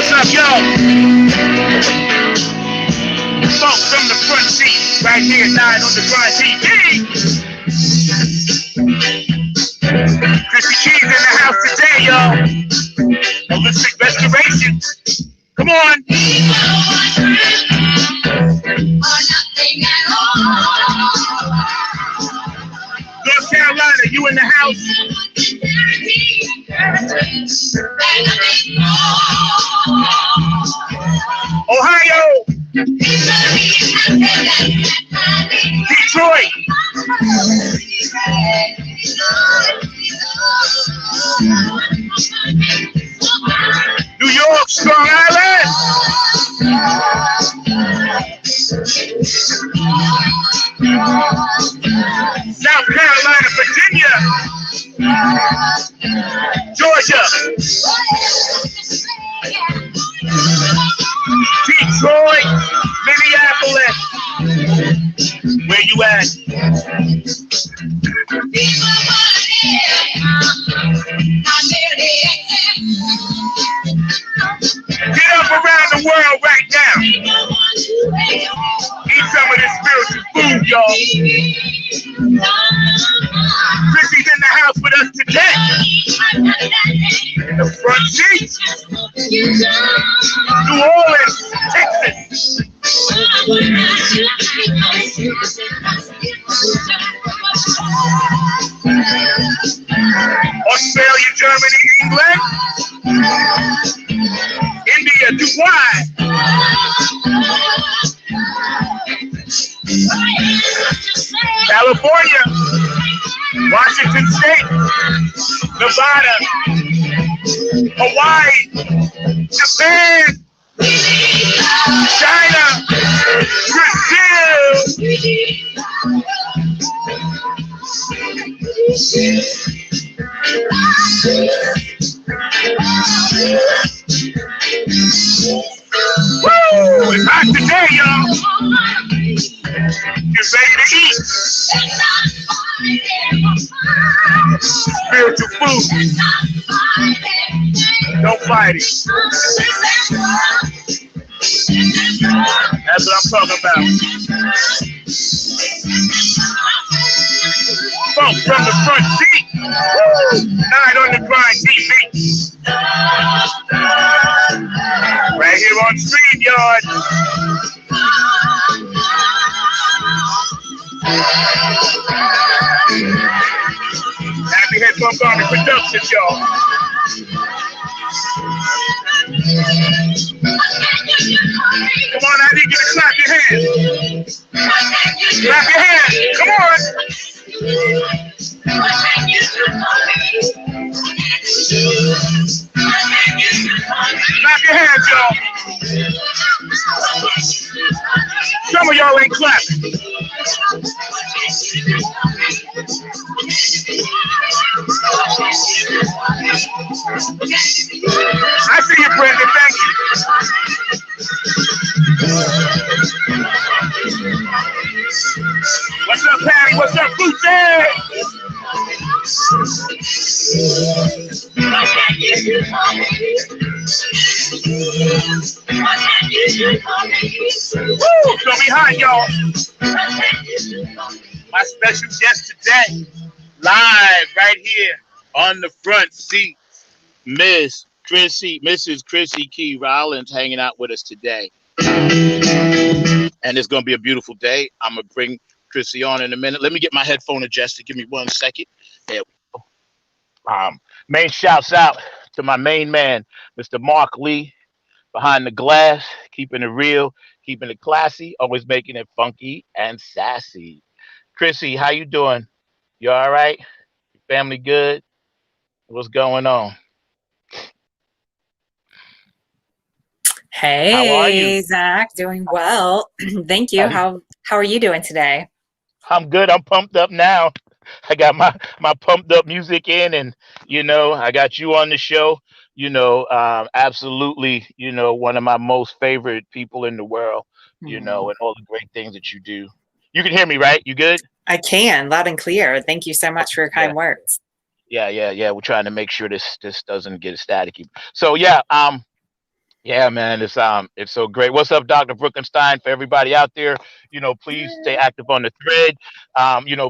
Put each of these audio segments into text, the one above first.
What's up, y'all? Folks from the front seat, right here, live on the Grind TV. Chrissy Keys in the house today, y'all. Holistic restoration. Come on. North Carolina, you in the house? Ohio, Detroit, New York, Strong Island, South Carolina, Virginia, Georgia, Detroit, Minneapolis. Where you at? Get up around the world right now. Eat some of this spiritual food, y'all. Chrissy's in the house with us today. In the front seat. New Orleans, Texas. Australia, Germany, England. India, Dubai. California, Washington State, Nevada, Hawaii, Japan, China, Brazil. Woo! It's hot today, y'all. Get ready to eat. Spiritual food. Don't fight it. That's what I'm talking about. Folks from the front seat. Night on the Grind TV. Right here on StreamYard. Happy Head Montgomery Productions, y'all. Come on, I need you to clap your hands. Clap your hands. Come on. Clap your hands, y'all. Some of y'all ain't clapping. I see you, Brandon. Thank you. What's up, Patty? What's up, Bootsy? Woo! It's gonna be hot, y'all. My special guest today, live right here on the front seat, Mrs. Chrissy Key Rollins hanging out with us today. And it's gonna be a beautiful day. I'm gonna bring Chrissy on in a minute. Let me get my headphone adjusted. Give me 1 second. There we go. Main shouts out to my main man, Mr. Mark Lee, behind the glass, keeping it real, keeping it classy, always making it funky and sassy. Chrissy, how you doing? You all right? Your family good? What's going on? Hey, how are you? Zach, doing well. Thank you. How are you doing today? I'm good. I'm pumped up now. I got my pumped up music in, and I got you on the show. Absolutely, one of my most favorite people in the world. And all the great things that you do. You can hear me, right? You good? I can, loud and clear. Thank you so much for your kind words. Yeah. We're trying to make sure this doesn't get staticky. So yeah, Yeah, man, it's so great. What's up, Dr. Brookenstein? For everybody out there, please stay active on the thread.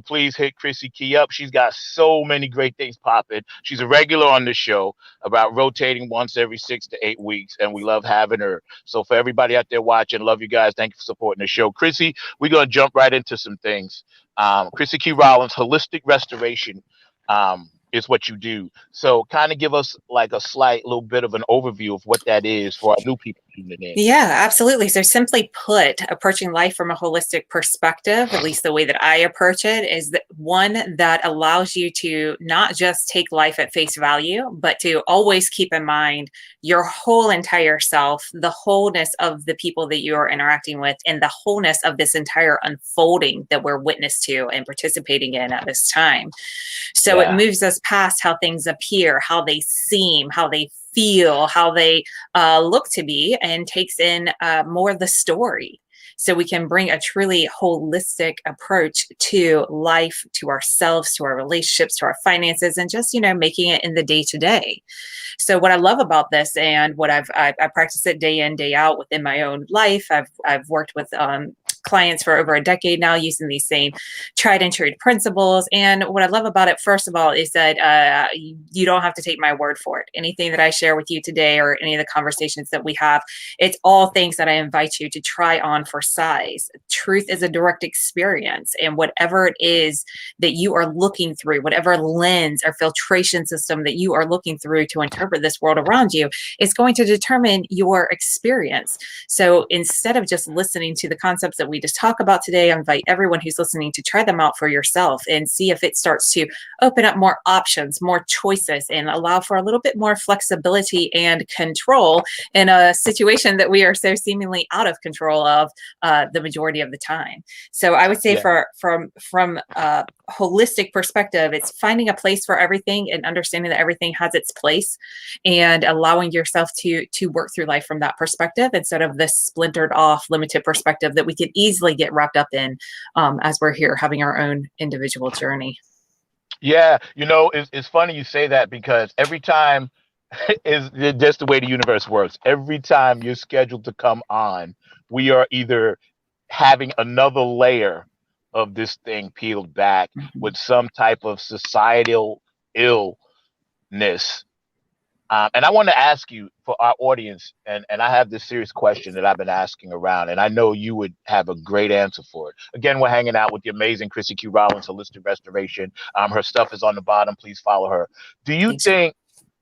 Please hit Chrissy Key up. She's got so many great things popping. She's a regular on the show, about rotating once every 6 to 8 weeks, and we love having her. So for everybody out there watching, love you guys. Thank you for supporting the show. Chrissy, we're gonna jump right into some things. Chrissy Key Rollins, holistic restoration. Is what you do. So kind of give us like a slight little bit of an overview of what that is for our new people tuning in. Yeah, absolutely. So simply put, approaching life from a holistic perspective, at least the way that I approach it, is that one that allows you to not just take life at face value, but to always keep in mind your whole entire self, the wholeness of the people that you are interacting with, and the wholeness of this entire unfolding that we're witness to and participating in at this time. So it Yeah. moves us past how things appear, how they seem, how they feel, how they look to be, and takes in more of the story. So we can bring a truly holistic approach to life, to ourselves, to our relationships, to our finances, and just, making it in the day to day. So what I love about this, and what I practice it day in, day out within my own life. I've worked with clients for over a decade now using these same tried and true principles. And what I love about it, first of all, is that you don't have to take my word for it. Anything that I share with you today, or any of the conversations that we have, it's all things that I invite you to try on for size. Truth is a direct experience, and whatever it is that you are looking through, whatever lens or filtration system that you are looking through to interpret this world around you, is going to determine your experience. So instead of just listening to the concepts that we just talk about today, I invite everyone who's listening to try them out for yourself and see if it starts to open up more options, more choices, and allow for a little bit more flexibility and control in a situation that we are so seemingly out of control of the majority of the time. So I would say, Yeah. from a holistic perspective, it's finding a place for everything and understanding that everything has its place, and allowing yourself to work through life from that perspective, instead of this splintered off, limited perspective that we can easily get wrapped up in as we're here having our own individual journey. Yeah. It's funny you say that, because every time is just the way the universe works. Every time you're scheduled to come on, we are either having another layer of this thing peeled back Mhm. with some type of societal illness. And I want to ask you, for our audience, and I have this serious question that I've been asking around, and I know you would have a great answer for it. Again, we're hanging out with the amazing Chrissy Q Rollins, Holistic Restoration. Her stuff is on the bottom. Please follow her. Do you Thanks. think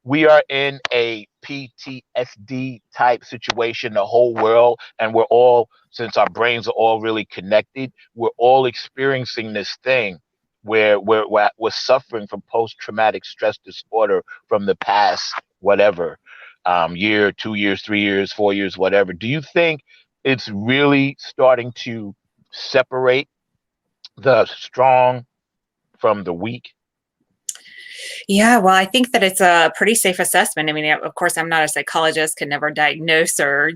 we are in a PTSD type situation, the whole world, and we're all, since our brains are all really connected, we're all experiencing this thing where we're suffering from post-traumatic stress disorder from the past, whatever, year, 2 years, 3 years, 4 years, whatever. Do you think it's really starting to separate the strong from the weak? Yeah, well, I think that it's a pretty safe assessment. I mean, of course, I'm not a psychologist, can never diagnose or,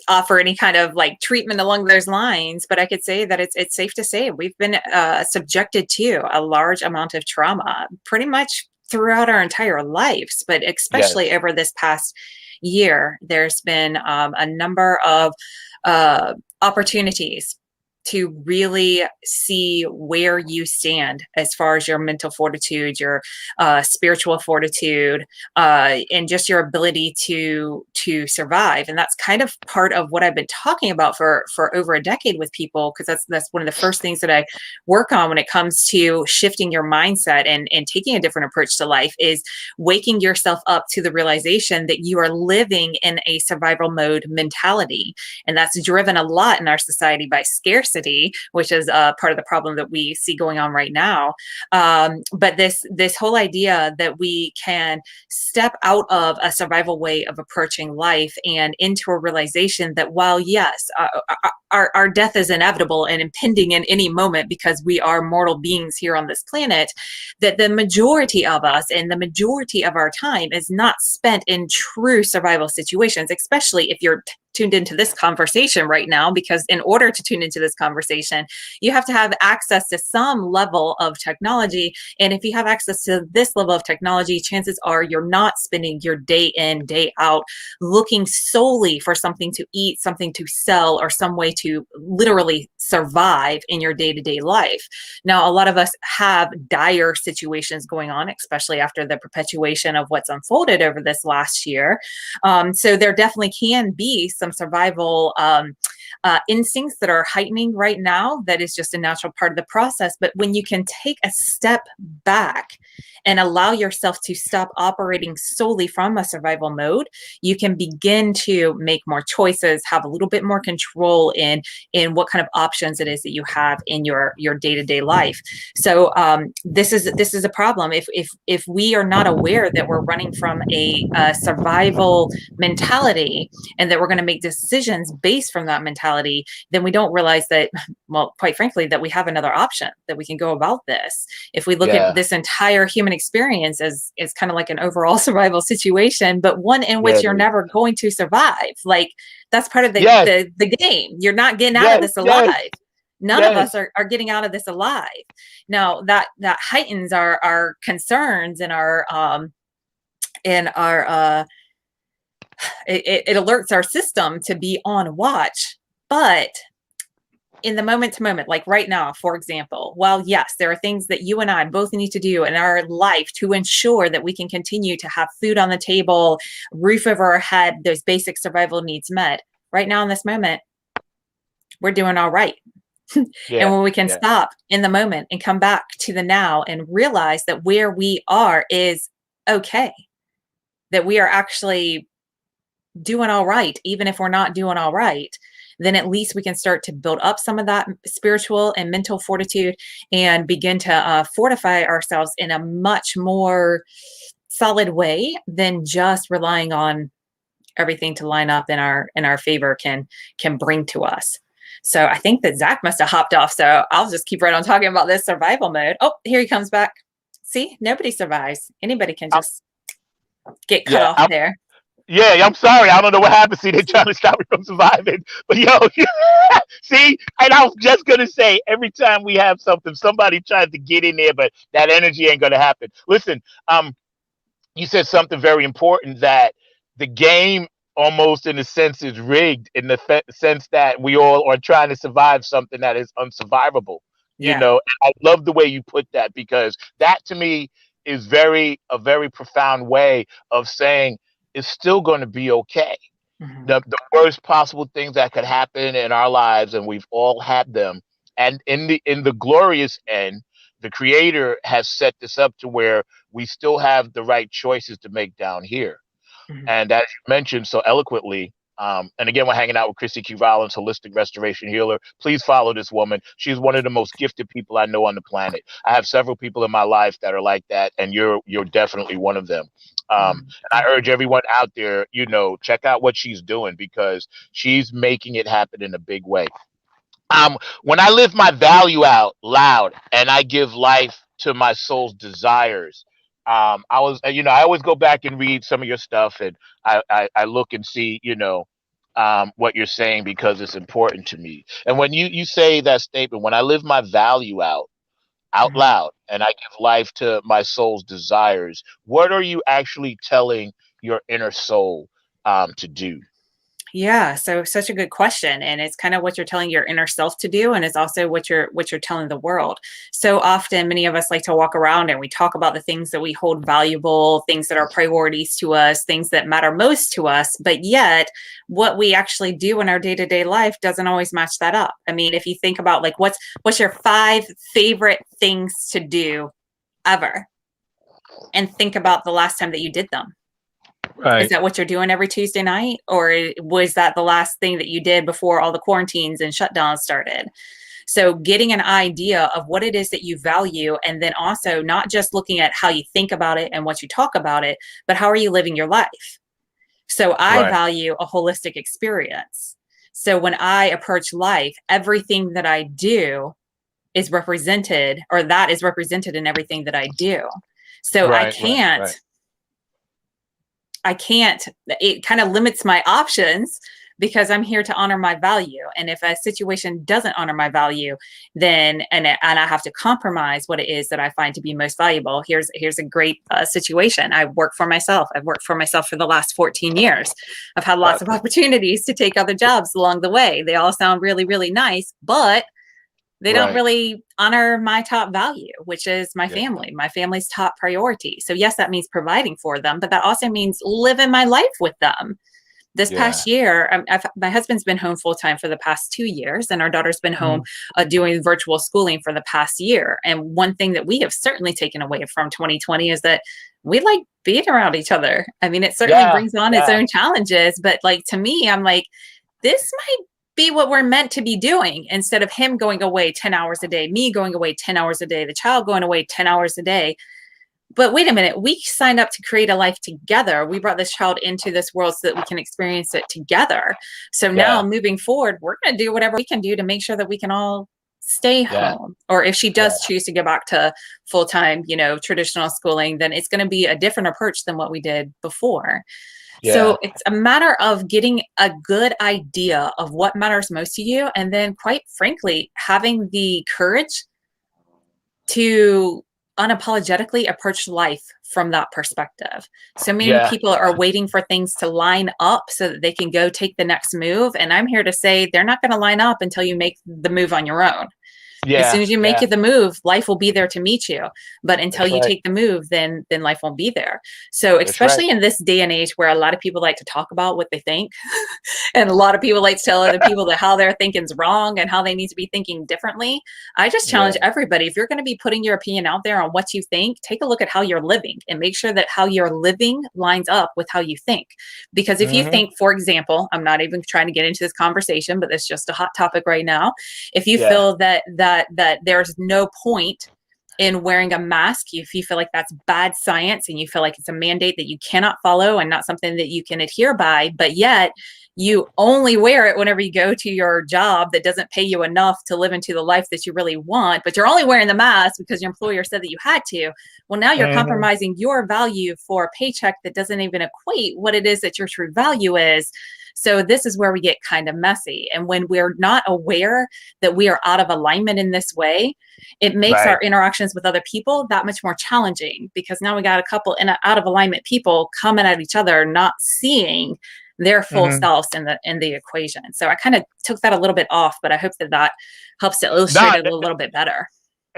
offer any kind of like treatment along those lines. But I could say that it's safe to say we've been subjected to a large amount of trauma pretty much throughout our entire lives, but especially Yes. over this past year, there's been a number of opportunities to really see where you stand as far as your mental fortitude, your spiritual fortitude, and just your ability to survive. And that's kind of part of what I've been talking about for over a decade with people, because that's one of the first things that I work on when it comes to shifting your mindset and taking a different approach to life, is waking yourself up to the realization that you are living in a survival mode mentality. And that's driven a lot in our society by scarcity, which is part of the problem that we see going on right now. But this whole idea that we can step out of a survival way of approaching life and into a realization that, while yes, our death is inevitable and impending in any moment because we are mortal beings here on this planet, that the majority of us and the majority of our time is not spent in true survival situations, especially if you're tuned into this conversation right now, because in order to tune into this conversation, you have to have access to some level of technology. And if you have access to this level of technology, chances are you're not spending your day in, day out looking solely for something to eat, something to sell, or some way to literally survive in your day-to-day life. Now, a lot of us have dire situations going on, especially after the perpetuation of what's unfolded over this last year. So there definitely can be some survival instincts that are heightening right now. That is just a natural part of the process. But when you can take a step back and allow yourself to stop operating solely from a survival mode, you can begin to make more choices, have a little bit more control in what kind of options it is that you have in your day-to-day life. So this is a problem. If we are not aware that we're running from a survival mentality and that we're going to make decisions based from that mentality, then we don't realize that, well, quite frankly, that we have another option that we can go about this. If we look at this entire human experience as kind of like an overall survival situation, but one in which you're never going to survive. Like, that's part of the game. You're not getting out of this alive. None of us are getting out of this alive. Now that heightens our concerns and it alerts our system to be on watch. But in the moment to moment, like right now, for example, while yes, there are things that you and I both need to do in our life to ensure that we can continue to have food on the table, roof over our head, those basic survival needs met. Right now in this moment, we're doing all right. And when we can stop in the moment and come back to the now and realize that where we are is okay, that we are actually doing all right, even if we're not doing all right, then at least we can start to build up some of that spiritual and mental fortitude and begin to fortify ourselves in a much more solid way than just relying on everything to line up in our favor can bring to us. So I think that Zach must have hopped off. So I'll just keep right on talking about this survival mode. Oh, here he comes back. See, nobody survives. Anybody can just get cut off there. Yeah, I'm sorry. I don't know what happened. See, they're trying to stop me from surviving. But see, and I was just gonna say, every time we have something, somebody tries to get in there, but that energy ain't gonna happen. Listen, you said something very important, that the game almost in a sense is rigged, in the sense that we all are trying to survive something that is unsurvivable. And I love the way you put that, because that to me is a very profound way of saying it's still going to be okay. The worst possible things that could happen in our lives, and we've all had them. And in the glorious end, the Creator has set this up to where we still have the right choices to make down here. And as you mentioned so eloquently, and again, we're hanging out with Chrissy Q. Rollins, holistic restoration healer. Please follow this woman. She's one of the most gifted people I know on the planet. I have several people in my life that are like that, and you're definitely one of them. And I urge everyone out there, check out what she's doing, because she's making it happen in a big way. When I live my value out loud and I give life to my soul's desires, I always go back and read some of your stuff, and I look and see, what you're saying, because it's important to me. And when you say that statement, when I live my value out loud and I give life to my soul's desires, what are you actually telling your inner soul to do? Yeah, so such a good question, and it's kind of what you're telling your inner self to do, and it's also what you're telling the world. So often, many of us like to walk around and we talk about the things that we hold valuable, things that are priorities to us, things that matter most to us, but yet what we actually do in our day-to-day life doesn't always match that up. I mean, if you think about like what's your 5 favorite things to do ever, and think about the last time that you did them. Right. Is that what you're doing every Tuesday night? Or was that the last thing that you did before all the quarantines and shutdowns started? So getting an idea of what it is that you value, and then also not just looking at how you think about it and what you talk about it, but how are you living your life? So I value a holistic experience. So when I approach life, everything that I do is represented, or that is represented in everything that I do. So Right, right, right. I can't, it kind of limits my options because I'm here to honor my value. And if a situation doesn't honor my value, then, and I have to compromise what it is that I find to be most valuable. Here's a great situation. I work for myself. I've worked for myself for the last 14 years. I've had lots of opportunities to take other jobs along the way. They all sound really, really nice, but they don't Right. really honor my top value, which is my Yeah. family, my family's top priority. So yes, that means providing for them, but that also means living my life with them. This Yeah. past year, my husband's been home full time for the past 2 years, and our daughter's been home Mhm. doing virtual schooling for the past year. And one thing that we have certainly taken away from 2020 is that we like being around each other. I mean, it certainly Yeah. brings on its Yeah. own challenges, but like to me, I'm like, this might be what we're meant to be doing instead of him going away 10 hours a day, me going away 10 hours a day, the child going away 10 hours a day. But wait a minute, we signed up to create a life together. We brought this child into this world so that we can experience it together. So now Yeah. moving forward, we're going to do whatever we can do to make sure that we can all stay Yeah. home. Or if she Yeah. does choose to go back to full-time, traditional schooling, then it's going to be a different approach than what we did before. Yeah. So it's a matter of getting a good idea of what matters most to you. And then, quite frankly, having the courage to unapologetically approach life from that perspective. So many Yeah. people are waiting for things to line up so that they can go take the next move. And I'm here to say they're not going to line up until you make the move on your own. As soon Yeah. as you make Yeah. it the move, life will be there to meet you. But until That's you right. take the move, then life won't be there. So That's right. especially in this day and age where a lot of people like to talk about what they think, and a lot of people like to tell other people that how their thinking's wrong and how they need to be thinking differently. I just Yeah. challenge everybody, if you're going to be putting your opinion out there on what you think, take a look at how you're living and make sure that how you're living lines up with how you think. Because if you Hmm. think, for example, I'm not even trying to get into this conversation, but it's just a hot topic right now. If you Yeah. feel that there's no point in wearing a mask, if you feel like that's bad science and you feel like it's a mandate that you cannot follow and not something that you can adhere by, but yet you only wear it whenever you go to your job that doesn't pay you enough to live into the life that you really want, but you're only wearing the mask because your employer said that you had to. Well, now you're Hmm. compromising your value for a paycheck that doesn't even equate what it is that your true value is. So this is where we get kind of messy. And when we're not aware that we are out of alignment in this way, it makes Right. our interactions with other people that much more challenging, because now we got a couple out of alignment people coming at each other, not seeing their full Hmm. selves in the equation. So I kind of took that a little bit off, but I hope that helps to illustrate No, it a little bit better.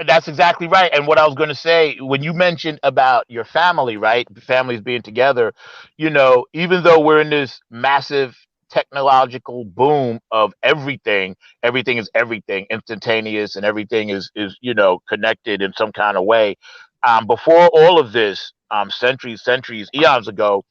that's exactly right. And what I was going to say, when you mentioned about your family, right? Families being together, even though we're in this massive technological boom of everything is everything, instantaneous, and everything is connected in some kind of way. Before all of this, centuries, eons ago,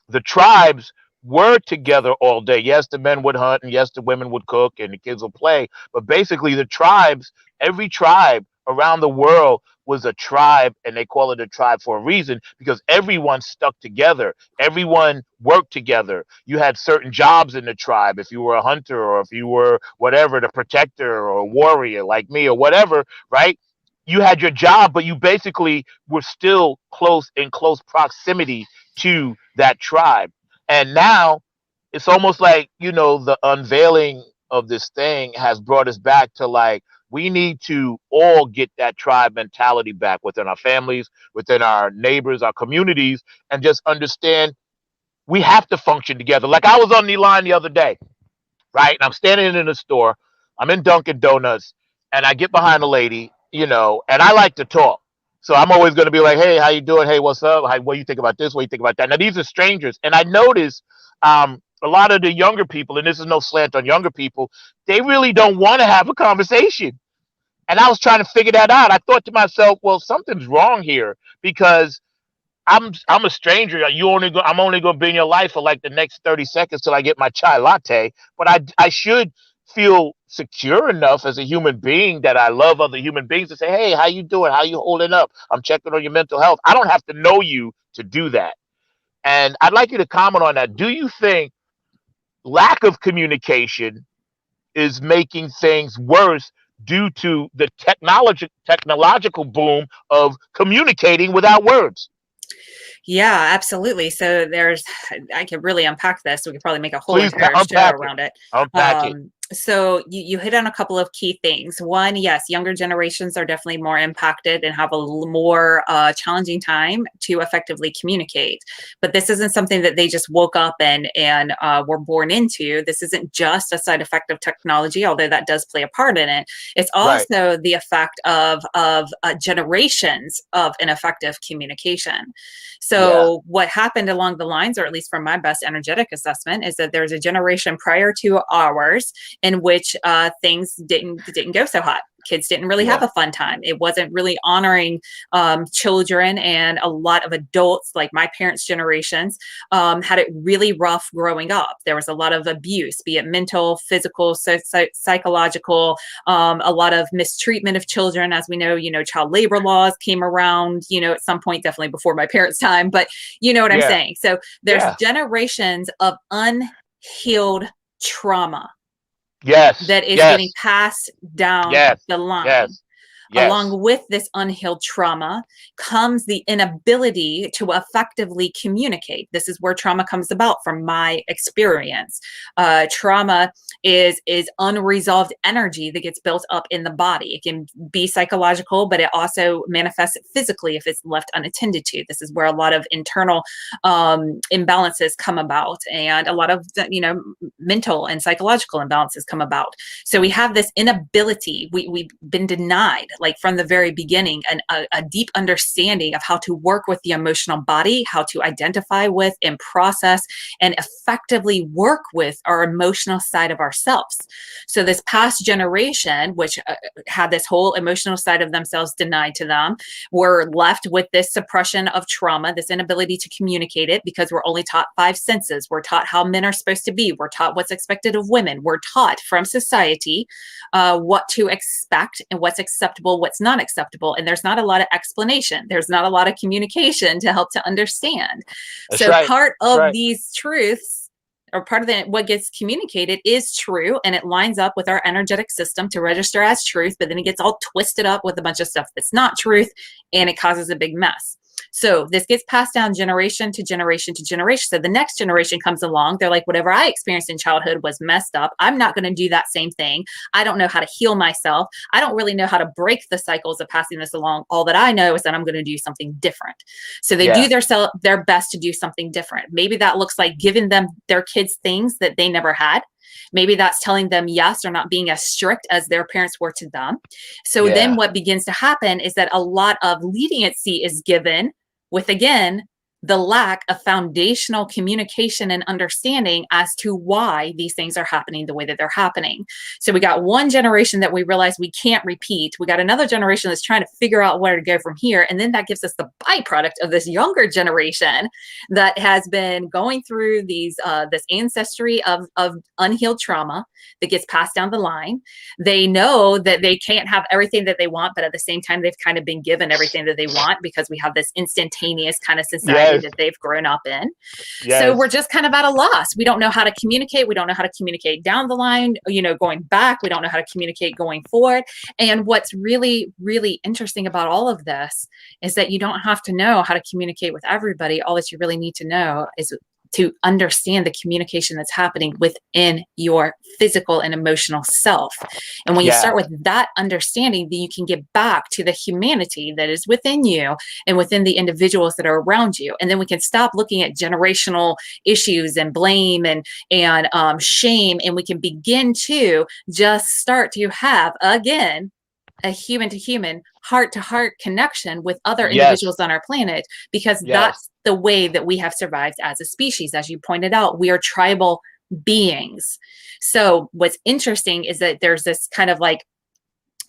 the tribes were together all day. Yes, the men would hunt, and yes, the women would cook, and the kids would play. But basically, the tribes, every tribe around the world was a tribe, and they call it a tribe for a reason because everyone stuck together. Everyone worked together. You had certain jobs in the tribe. If you were a hunter or if you were whatever, the protector or a warrior like me or whatever, right? You had your job, but you basically were still in close proximity to that tribe. And now it's almost like, the unveiling of this thing has brought us back to like, we need to all get that tribe mentality back within our families, within our neighbors, our communities, and just understand we have to function together. Like I was on the line the other day, right? And I'm standing in a store. I'm in Dunkin' Donuts, and I get behind a lady, and I like to talk. So I'm always going to be like, "Hey, how you doing? Hey, what's up? What do you think about this? What do you think about that?" Now these are strangers, and I notice a lot of the younger people, and this is no slant on younger people, they really don't want to have a conversation. And I was trying to figure that out. I thought to myself, well, something's wrong here because I'm a stranger. I'm only gonna be in your life for like the next 30 seconds till I get my chai latte. But I should feel secure enough as a human being that I love other human beings to say, hey, how you doing? How you holding up? I'm checking on your mental health. I don't have to know you to do that. And I'd like you to comment on that. Do you think lack of communication is making things worse due to the technological boom of communicating without words. Yeah, absolutely. So I could really unpack this. We could probably make a whole Please entire show unpack it. around it. Unpack it. So you hit on a couple of key things. One, yes, younger generations are definitely more impacted and have a more challenging time to effectively communicate. But this isn't something that they just woke up and were born into. This isn't just a side effect of technology, although that does play a part in it. It's Right. also the effect of generations of ineffective communication. Yeah. So what happened along the lines, or at least from my best energetic assessment, is that there's a generation prior to ours in which things didn't go so hot. Kids didn't really have Yeah. a fun time. It wasn't really honoring children, and a lot of adults, like my parents' generations, had it really rough growing up. There was a lot of abuse, be it mental, physical, psychological, a lot of mistreatment of children. As we know, child labor laws came around, at some point, definitely before my parents' time, but you know what I'm Yeah. saying. So there's Yeah. generations of unhealed trauma Yes. that is getting Yes. passed down Yes. the line. Yes. Yes. Along with this unhealed trauma comes the inability to effectively communicate. This is where trauma comes about from my experience. Trauma is unresolved energy that gets built up in the body. It can be psychological, but it also manifests physically if it's left unattended to. This is where a lot of internal imbalances come about, and a lot of mental and psychological imbalances come about. So we have this inability. We've been denied, like from the very beginning, a deep understanding of how to work with the emotional body, how to identify with and process and effectively work with our emotional side of ourselves. So this past generation, which had this whole emotional side of themselves denied to them, were left with this suppression of trauma, this inability to communicate it, because we're only taught five senses. We're taught how men are supposed to be. We're taught what's expected of women. We're taught from society what to expect and what's acceptable, what's not acceptable. And there's not a lot of explanation. There's not a lot of communication to help to understand. That's So right. part That's of right. these truths, or part of what gets communicated, is true, and it lines up with our energetic system to register as truth, but then it gets all twisted up with a bunch of stuff that's not truth, and it causes a big mess. So this gets passed down generation to generation to generation. So the next generation comes along. They're like, whatever I experienced in childhood was messed up. I'm not going to do that same thing. I don't know how to heal myself. I don't really know how to break the cycles of passing this along. All that I know is that I'm going to do something different. So they do Yeah. their best to do something different. Maybe that looks like giving them their kids things that they never had. Maybe that's telling them yes or not being as strict as their parents were to them. So then Yeah. what begins to happen is that a lot of leniency is given with, again, the lack of foundational communication and understanding as to why these things are happening the way that they're happening. So we got one generation that we realize we can't repeat. We got another generation that's trying to figure out where to go from here. And then that gives us the byproduct of this younger generation that has been going through this ancestry of unhealed trauma that gets passed down the line. They know that they can't have everything that they want, but at the same time, they've kind of been given everything that they want because we have this instantaneous kind of society Yes. that they've grown up in. So we're Yes. just kind of at a loss. We don't know how to communicate. We don't know how to communicate down the line, going back. We don't know how to communicate going forward. And what's really, really interesting about all of this is that you don't have to know how to communicate with everybody. All that you really need to know is to understand the communication that's happening within your physical and emotional self. And when you Yeah. start with that understanding, then you can get back to the humanity that is within you and within the individuals that are around you. And then we can stop looking at generational issues and blame and shame, and we can begin to just start to have, again, a human to human, heart to heart connection with other Yes. individuals on our planet, because Yes. that's the way that we have survived as a species. As you pointed out, we are tribal beings. So what's interesting is that there's this kind of like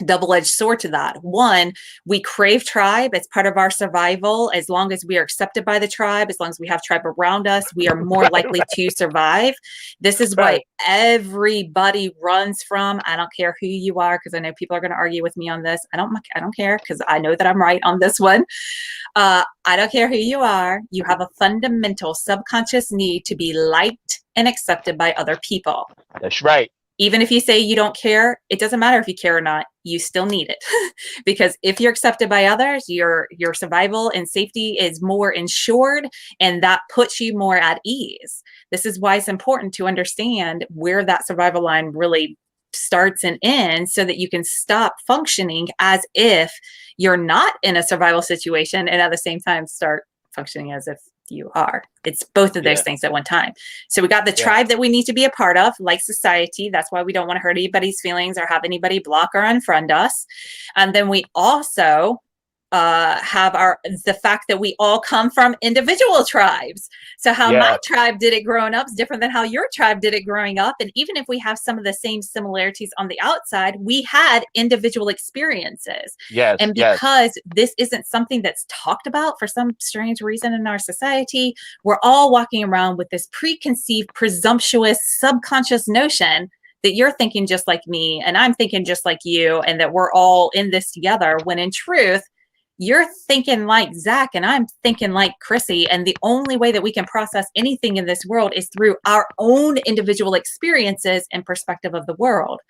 double-edged sword to that. One, we crave tribe. It's part of our survival. As long as we are accepted by the tribe, as long as we have tribe around us, we are more likely to survive. This is what Right. everybody runs from. I don't care who you are, because I know people are going to argue with me on this. I don't care, because I know that I'm right on this one. I don't care who you are. You have a fundamental subconscious need to be liked and accepted by other people. That's right. Even if you say you don't care, it doesn't matter if you care or not, you still need it. Because if you're accepted by others, your survival and safety is more ensured, and that puts you more at ease. This is why it's important to understand where that survival line really starts and ends, so that you can stop functioning as if you're not in a survival situation, and at the same time start functioning as if you are. It's both of those Yeah. things at one time. So we got the Yeah. tribe that we need to be a part of, like society. That's why we don't want to hurt anybody's feelings or have anybody block or unfriend us. And then we also have the fact that we all come from individual tribes. So how my Yeah. tribe did it growing up is different than how your tribe did it growing up. And even if we have some of the same similarities on the outside, we had individual experiences. Yes. And Yes. because this isn't something that's talked about for some strange reason in our society, we're all walking around with this preconceived, presumptuous, subconscious notion that you're thinking just like me and I'm thinking just like you, and that we're all in this together, when in truth, you're thinking like Zach and I'm thinking like Chrissy. And the only way that we can process anything in this world is through our own individual experiences and perspective of the world.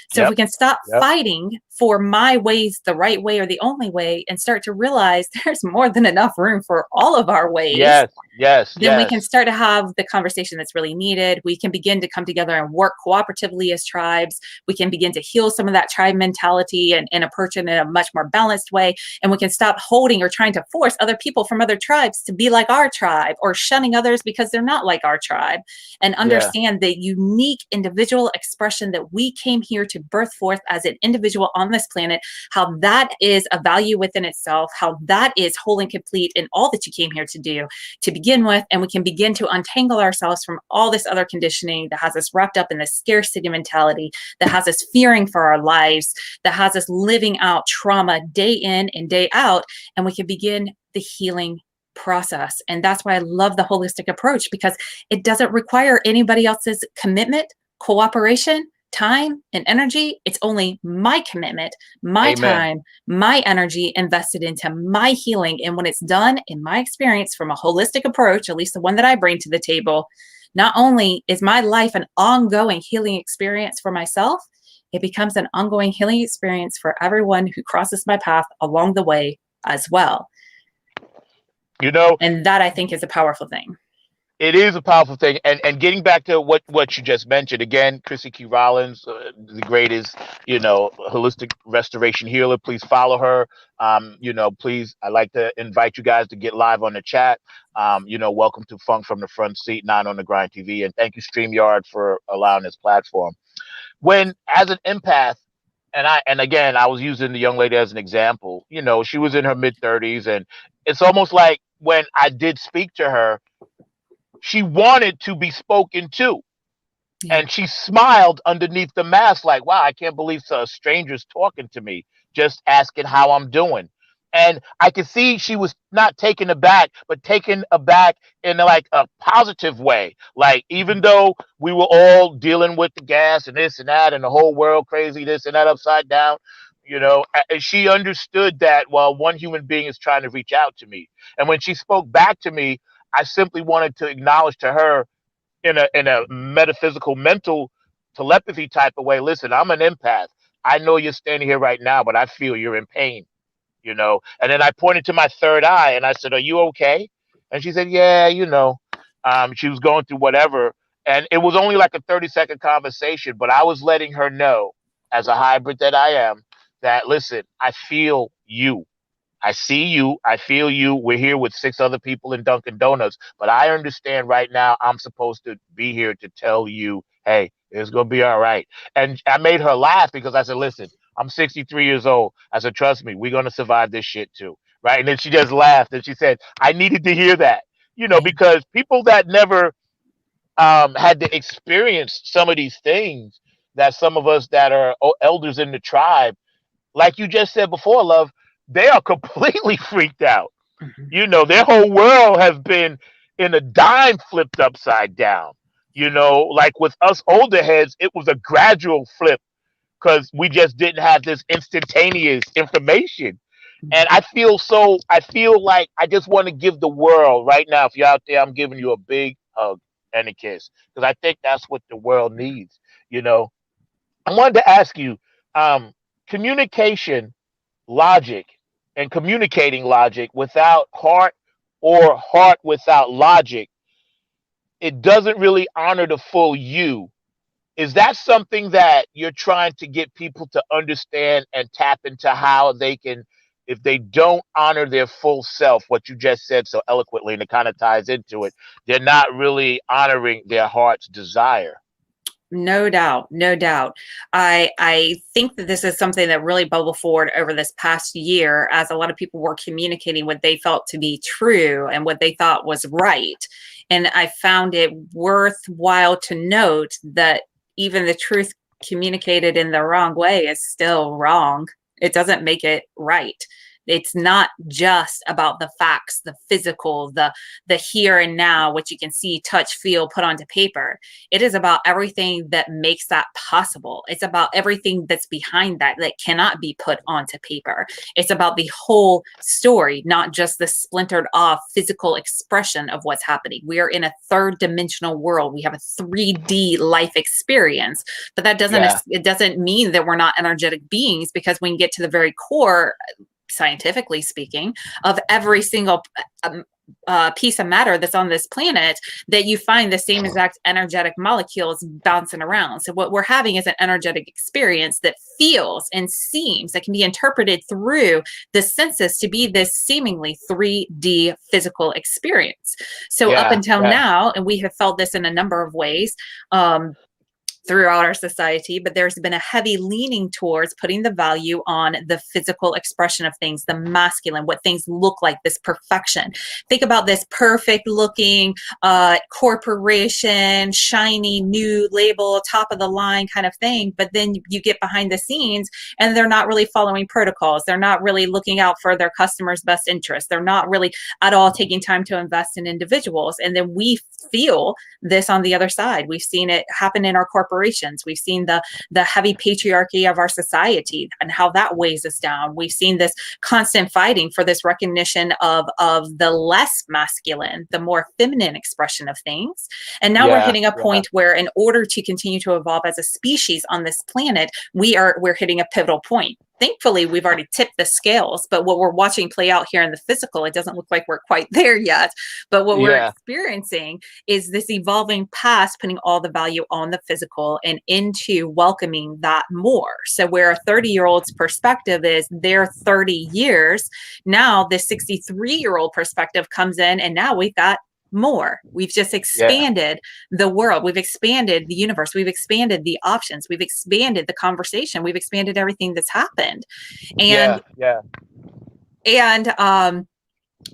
So if we Yep. can stop Yep. fighting for my way's the right way or the only way, and start to realize there's more than enough room for all of our ways, Yes. Yes. then we can Yes. start to have the conversation that's really needed. We can begin to come together and work cooperatively as tribes. We can begin to heal some of that tribe mentality and approach it in a much more balanced way. And we can stop holding or trying to force other people from other tribes to be like our tribe, or shunning others because they're not like our tribe, and Yeah. understand the unique individual expression that we came here to birth forth as an individual on this planet, how that is a value within itself, how that is whole and complete in all that you came here to do to begin with. And we can begin to untangle ourselves from all this other conditioning that has us wrapped up in the scarcity mentality, that has us fearing for our lives, that has us living out trauma day in and day out. And we can begin the healing process. And that's why I love the holistic approach, because it doesn't require anybody else's commitment, cooperation, time, and energy. It's only my commitment, my Amen. time, my energy invested into my healing. And when it's done, in my experience, from a holistic approach, at least the one that I bring to the table, not only is my life an ongoing healing experience for myself, it becomes an ongoing healing experience for everyone who crosses my path along the way as well. You know, And that, I think, is a powerful thing. it is a powerful thing. And getting back to what you just mentioned again, Chrissy Q Rollins, the greatest, holistic restoration healer. Please follow her. Please, I like to invite you guys to get live on the chat. Welcome to Funk from the Front Seat, 9 on the Grind TV, and thank you StreamYard for allowing this platform. When as an empath, and again, I was using the young lady as an example. She was in her mid 30s, and it's almost like when I did speak to her, she wanted to be spoken to. Yeah. And she smiled underneath the mask, like, wow, I can't believe a stranger's talking to me, just asking how I'm doing. And I could see she was not taken aback, but taken aback in like a positive way. Like, even though we were all dealing with the gas and this and that and the whole world crazy, this and that upside down, she understood that, well, one human being is trying to reach out to me. And when she spoke back to me, I simply wanted to acknowledge to her in a metaphysical, mental telepathy type of way. Listen, I'm an empath. I know you're standing here right now, but I feel you're in pain. And then I pointed to my third eye and I said, "Are you okay?" And she said, "Yeah, she was going through whatever." And it was only like a 30-second conversation, but I was letting her know, as a hybrid that I am, that listen, I feel you. I see you. I feel you. We're here with 6 other people in Dunkin' Donuts, but I understand right now I'm supposed to be here to tell you, hey, it's going to be all right. And I made her laugh because I said, listen, I'm 63 years old. I said, trust me, we're going to survive this shit too. Right. And then she just laughed and she said, I needed to hear that, because people that never had to experience some of these things that some of us that are elders in the tribe, like you just said before, love, they are completely freaked out. Mhm. Their whole world has been in a dime flipped upside down. Like with us older heads, it was a gradual flip because we just didn't have this instantaneous information. And I feel like I just want to give the world right now, if you're out there, I'm giving you a big hug and a kiss because I think that's what the world needs, you know? I wanted to ask you, um, communication logic and communicating logic without heart or heart without logic, it doesn't really honor the full you. Is that something that you're trying to get people to understand and tap into how they can, if they don't honor their full self, what you just said so eloquently, and it kind of ties into it, they're not really honoring their heart's desire? No doubt, no doubt. I think that this is something that really bubbled forward over this past year as a lot of people were communicating what they felt to be true and what they thought was right. And I found it worthwhile to note that even the truth communicated in the wrong way is still wrong. It doesn't make it right. It's not just about the facts, the physical, the here and now, which you can see, touch, feel, put onto paper. It is about everything that makes that possible. It's about everything that's behind that that cannot be put onto paper. It's about the whole story, not just the splintered off physical expression of what's happening. We are in a third dimensional world. We have a 3D life experience, but that doesn't Yeah, it doesn't mean that we're not energetic beings, because when you get to the very core, scientifically speaking, of every single piece of matter that's on this planet, that you find the same exact energetic molecules bouncing around. So what we're having is an energetic experience that feels and seems, that can be interpreted through the senses to be this seemingly 3D physical experience. So up yeah, until yeah, now, and we have felt this in a number of ways, throughout our society, but there's been a heavy leaning towards putting the value on the physical expression of things, the masculine, what things look like, this perfection. Think about this perfect looking corporation, shiny new label, top of the line kind of thing. But then you get behind the scenes and they're not really following protocols. They're not really looking out for their customers' best interests. They're not really at all taking time to invest in individuals. And then we feel this on the other side. We've seen it happen in our corporations. We've seen the heavy patriarchy of our society and how that weighs us down. We've seen this constant fighting for this recognition of the less masculine, the more feminine expression of things. And now we're yeah, hitting a yeah, point where, in order to continue to evolve as a species on this planet, we're hitting a pivotal point. Thankfully, we've already tipped the scales, but what we're watching play out here in the physical, it doesn't look like we're quite there yet. But what we're yeah, experiencing is this evolving past, putting all the value on the physical and into welcoming that more. So where a 30-year-old's perspective is their 30 years, now this 63-year-old perspective comes in, and now we've got more. We've just yeah, expanded the world. We've expanded the universe. We've expanded the options. We've expanded the conversation. We've expanded everything that's happened. And yeah, yeah, and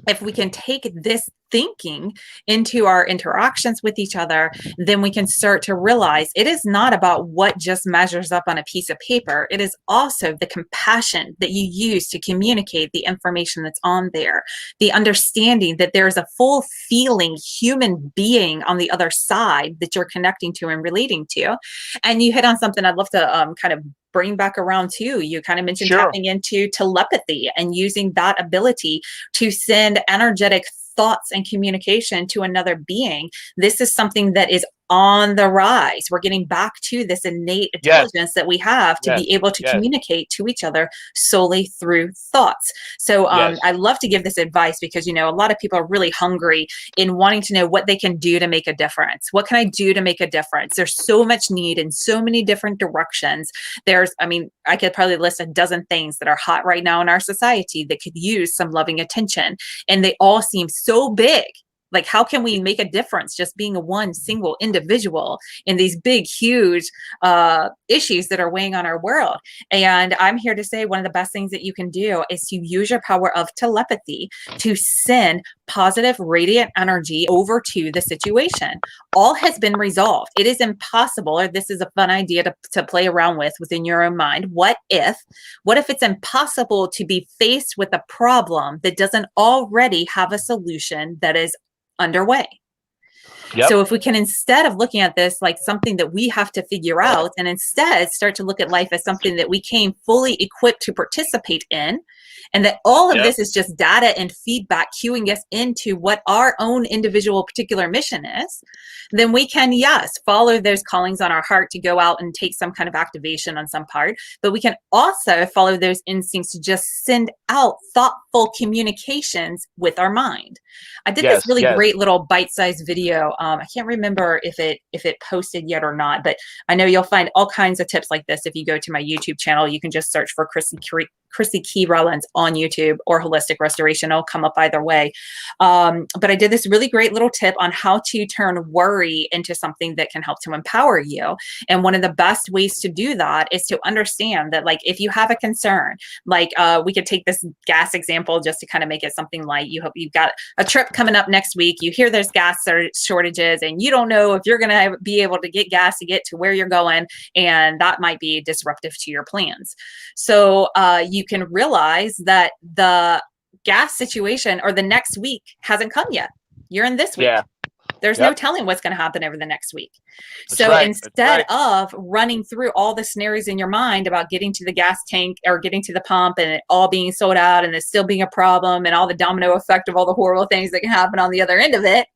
if we can take this thinking into our interactions with each other, then we can start to realize it is not about what just measures up on a piece of paper. It is also the compassion that you use to communicate the information that's on there, the understanding that there's a full feeling human being on the other side that you're connecting to and relating to. And you hit on something I'd love to kind of bring back around too. You kind of mentioned sure, tapping into telepathy and using that ability to send energetic thoughts and communication to another being. This is something that is on the rise. We're getting back to this innate yes, intelligence that we have to be yes, able to yes, communicate to each other solely through thoughts. So yes, I love to give this advice because, you know, a lot of people are really hungry in wanting to know what they can do to make a difference. What can I do to make a difference? There's so much need in so many different directions. I could probably list a dozen things that are hot right now in our society that could use some loving attention. And they all seem so big. Like, how can we make a difference just being a one single individual in these big, huge issues that are weighing on our world? And I'm here to say one of the best things that you can do is to use your power of telepathy to send positive, radiant energy over to the situation. All has been resolved. It is impossible, or this is a fun idea to play around with within your own mind. What if it's impossible to be faced with a problem that doesn't already have a solution that is underway? Yep. So if we can, instead of looking at this like something that we have to figure out, and instead start to look at life as something that we came fully equipped to participate in, and that all of Yep. this is just data and feedback cueing us into what our own individual particular mission is, then we can, yes, follow those callings on our heart to go out and take some kind of activation on some part, but we can also follow those instincts to just send out thoughtful communications with our mind. I did this Yes. really Yes. great little bite-sized video. I can't remember if it posted yet or not, but I know you'll find all kinds of tips like this if you go to my YouTube channel. You can just search for Chrissy Key Rollins on YouTube or Holistic Restoration. It'll come up either way. But I did this really great little tip on how to turn worry into something that can help to empower you. And one of the best ways to do that is to understand that, like, if you have a concern, like we could take this gas example just to kind of make it something light. You've got a trip coming up next week. You hear there's gas shortages, and you don't know if you're going to be able to get gas to get to where you're going, and that might be disruptive to your plans. So you can realize that the gas situation or the next week hasn't come yet. You're in this week. Yeah. There's Yep. no telling what's going to happen over the next week. That's So right. instead of running through all the scenarios in your mind about getting to the gas tank or getting to the pump and it all being sold out and it still being a problem and all the domino effect of all the horrible things that can happen on the other end of it,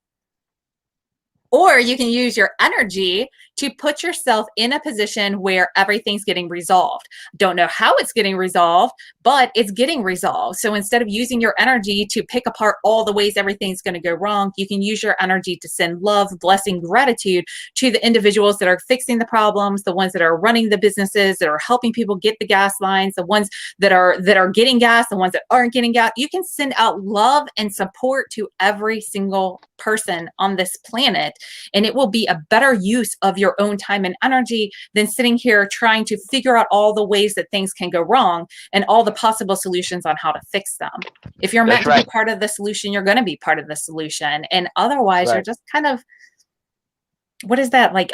or you can use your energy to put yourself in a position where everything's getting resolved. Don't know how it's getting resolved, but it's getting resolved. So instead of using your energy to pick apart all the ways everything's going to go wrong, you can use your energy to send love, blessing, gratitude to the individuals that are fixing the problems, the ones that are running the businesses, that are helping people get the gas lines, the ones that are getting gas, the ones that aren't getting gas. You can send out love and support to every single person on this planet, and it will be a better use of your own time and energy than sitting here trying to figure out all the ways that things can go wrong and all the possible solutions on how to fix them. If you're meant to be part of the solution, you're going to be part of the solution, and otherwise you're just kind of, what is that, like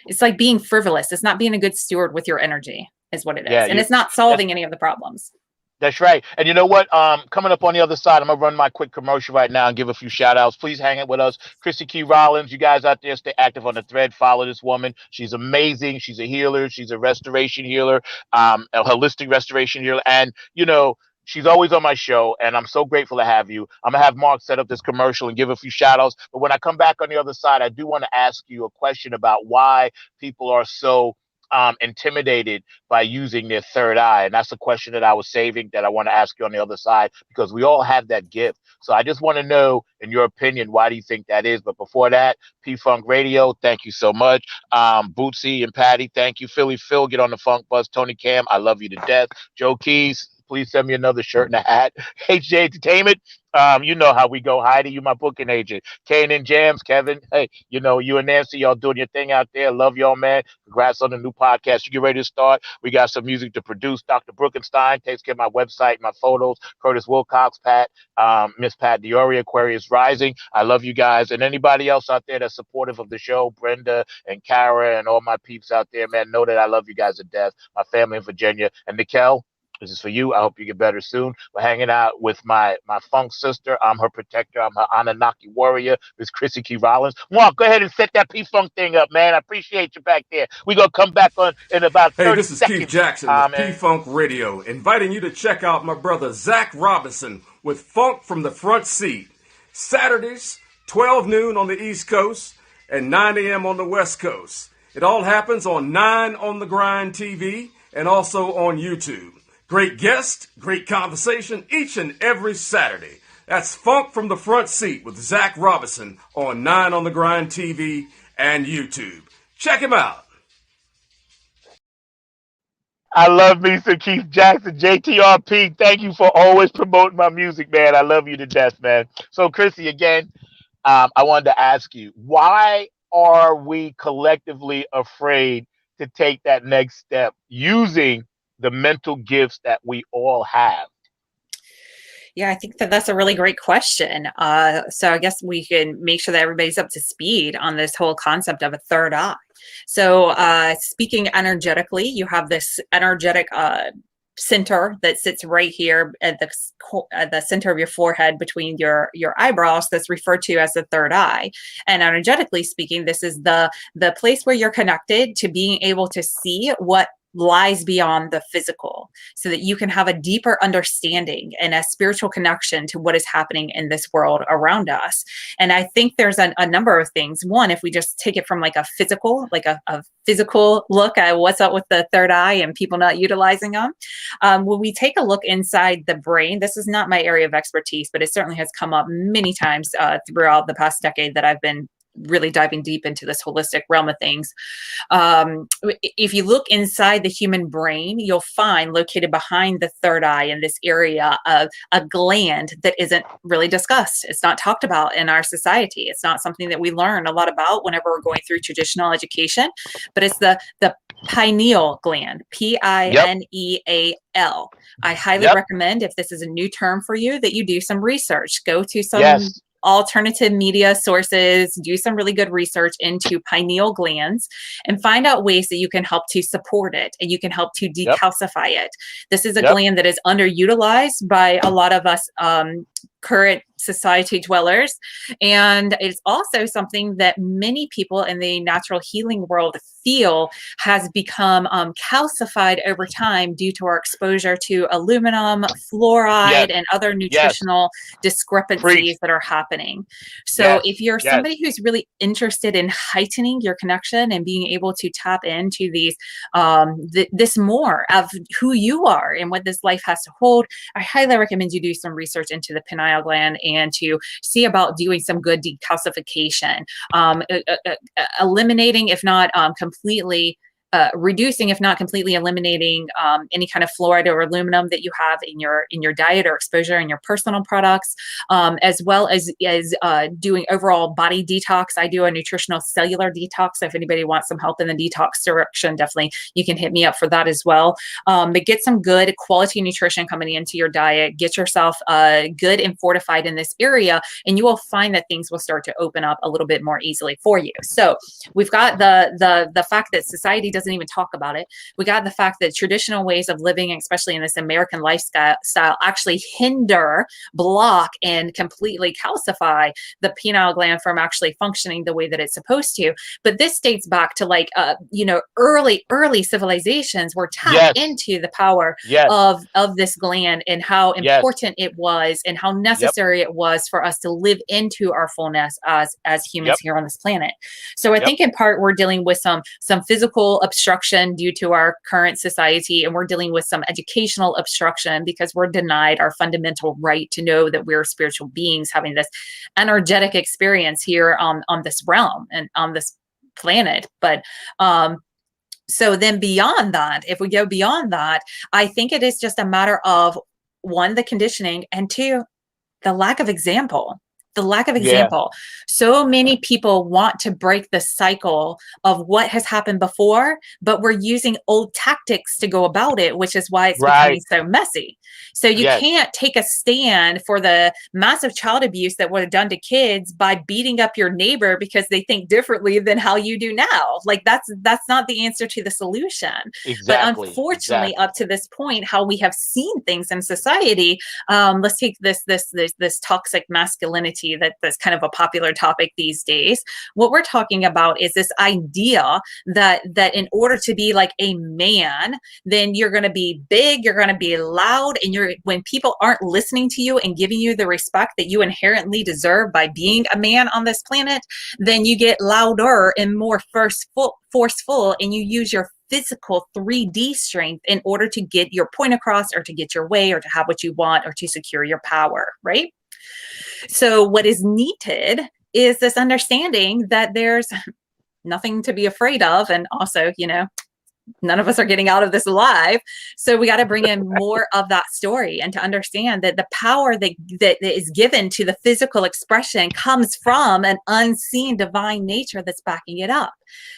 it's like being frivolous. It's not being a good steward with your energy is what it is. Yeah, and it's not solving any of the problems. That's right. And you know what? Coming up on the other side, I'm going to run my quick commercial right now and give a few shout outs. Please hang it with us. Chrissy Key Rollins, you guys out there, stay active on the thread. Follow this woman. She's amazing. She's a healer. She's a restoration healer, a holistic restoration healer. And, you know, she's always on my show, and I'm so grateful to have you. I'm going to have Mark set up this commercial and give a few shout outs. But when I come back on the other side, I do want to ask you a question about why people are so intimidated by using their third eye. And that's a question that I was saving that I want to ask you on the other side, because we all have that gift. So I just want to know, in your opinion, why do you think that is? But before that, P-Funk Radio, thank you so much. Bootsy and Patty, thank you. Philly Phil, get on the Funk Bus. Tony Cam, I love you to death. Joe Keys, please send me another shirt and a hat. HJ Entertainment, you know how we go. Heidi, you my booking agent. Kane and Jams, Kevin, hey, you know, you and Nancy, y'all doing your thing out there. Love y'all, man. Congrats on the new podcast. You get ready to start. We got some music to produce. Dr. Brookenstein takes care of my website, my photos. Curtis Wilcox, Pat, Miss Pat Diori, Aquarius Rising. I love you guys. And anybody else out there that's supportive of the show, Brenda and Kara and all my peeps out there, man, know that I love you guys to death. My family in Virginia. And Nikel, this is for you. I hope you get better soon. We're hanging out with my funk sister. I'm her protector. I'm her Anunnaki warrior, Miss Chrissy Key Rollins. Mark, go ahead and set that P-Funk thing up, man. I appreciate you back there. We're going to come back on in about 30 Hey, this is seconds. Keith Jackson with P-Funk Radio, inviting you to check out my brother Zach Robinson with Funk from the Front Seat. Saturdays, 12 noon on the East Coast and 9 a.m. on the West Coast. It all happens on 9 on the Grind TV and also on YouTube. Great guest, great conversation each and every Saturday. That's Funk from the Front Seat with Zach Robinson on 9 on the Grind TV and YouTube. Check him out. I love me some Keith Jackson, JTRP. Thank you for always promoting my music, man. I love you to death, man. So, Chrissy, again, I wanted to ask you, why are we collectively afraid to take that next step using the mental gifts that we all have? Yeah, I think that that's a really great question. So I guess we can make sure that everybody's up to speed on this whole concept of a third eye. So speaking energetically, you have this energetic center that sits right here at the center of your forehead between your eyebrows, that's referred to as the third eye. And energetically speaking, this is the place where you're connected to being able to see what lies beyond the physical, so that you can have a deeper understanding and a spiritual connection to what is happening in this world around us. And I think there's a number of things. One, if we just take it from like a physical, look at what's up with the third eye and people not utilizing them. When we take a look inside the brain, this is not my area of expertise, but it certainly has come up many times throughout the past decade that I've been really diving deep into this holistic realm of things. If you look inside the human brain, you'll find located behind the third eye in this area of a gland that isn't really discussed. It's not talked about in our society. It's not something that we learn a lot about whenever we're going through traditional education, but it's the pineal gland, Pineal. I highly recommend, if this is a new term for you, that you do some research. Go to some alternative media sources, do some really good research into pineal glands and find out ways that you can help to support it and you can help to decalcify it. This is a gland that is underutilized by a lot of us current society dwellers. And it's also something that many people in the natural healing world feel has become calcified over time due to our exposure to aluminum, fluoride, and other nutritional discrepancies that are happening. So if you're somebody who's really interested in heightening your connection and being able to tap into these, this more of who you are and what this life has to hold, I highly recommend you do some research into the pineal gland and to see about doing some good decalcification, eliminating, if not completely, reducing, if not completely eliminating, any kind of fluoride or aluminum that you have in your diet or exposure in your personal products, as well as doing overall body detox. I do a nutritional cellular detox. So if anybody wants some help in the detox direction, definitely you can hit me up for that as well. But get some good quality nutrition coming into your diet. Get yourself good and fortified in this area, and you will find that things will start to open up a little bit more easily for you. So we've got the fact that society doesn't even talk about it. We got the fact that traditional ways of living, especially in this American lifestyle, actually hinder, block, and completely calcify the pineal gland from actually functioning the way that it's supposed to. But this dates back to early civilizations were tapped into the power of this gland and how important it was and how necessary it was for us to live into our fullness as humans here on this planet. So I think in part we're dealing with some physical obstruction due to our current society, and we're dealing with some educational obstruction because we're denied our fundamental right to know that we're spiritual beings having this energetic experience here on this realm and on this planet. But so then beyond that, if we go beyond that, I think it is just a matter of, one, the conditioning, and two, the lack of example. So many people want to break the cycle of what has happened before, but we're using old tactics to go about it, which is why it's becoming so messy. So you can't take a stand for the massive child abuse that would have done to kids by beating up your neighbor because they think differently than how you do now. Like that's not the answer to the solution. But unfortunately, up to this point, how we have seen things in society, let's take this toxic masculinity that's kind of a popular topic these days. What we're talking about is this idea that in order to be like a man, then you're going to be big, you're going to be loud, and when people aren't listening to you and giving you the respect that you inherently deserve by being a man on this planet, then you get louder and more forceful, and you use your physical 3D strength in order to get your point across, or to get your way, or to have what you want, or to secure your power, right? So what is needed is this understanding that there's nothing to be afraid of. And also, none of us are getting out of this alive. So we got to bring in more of that story, and to understand that the power that is given to the physical expression comes from an unseen divine nature that's backing it up.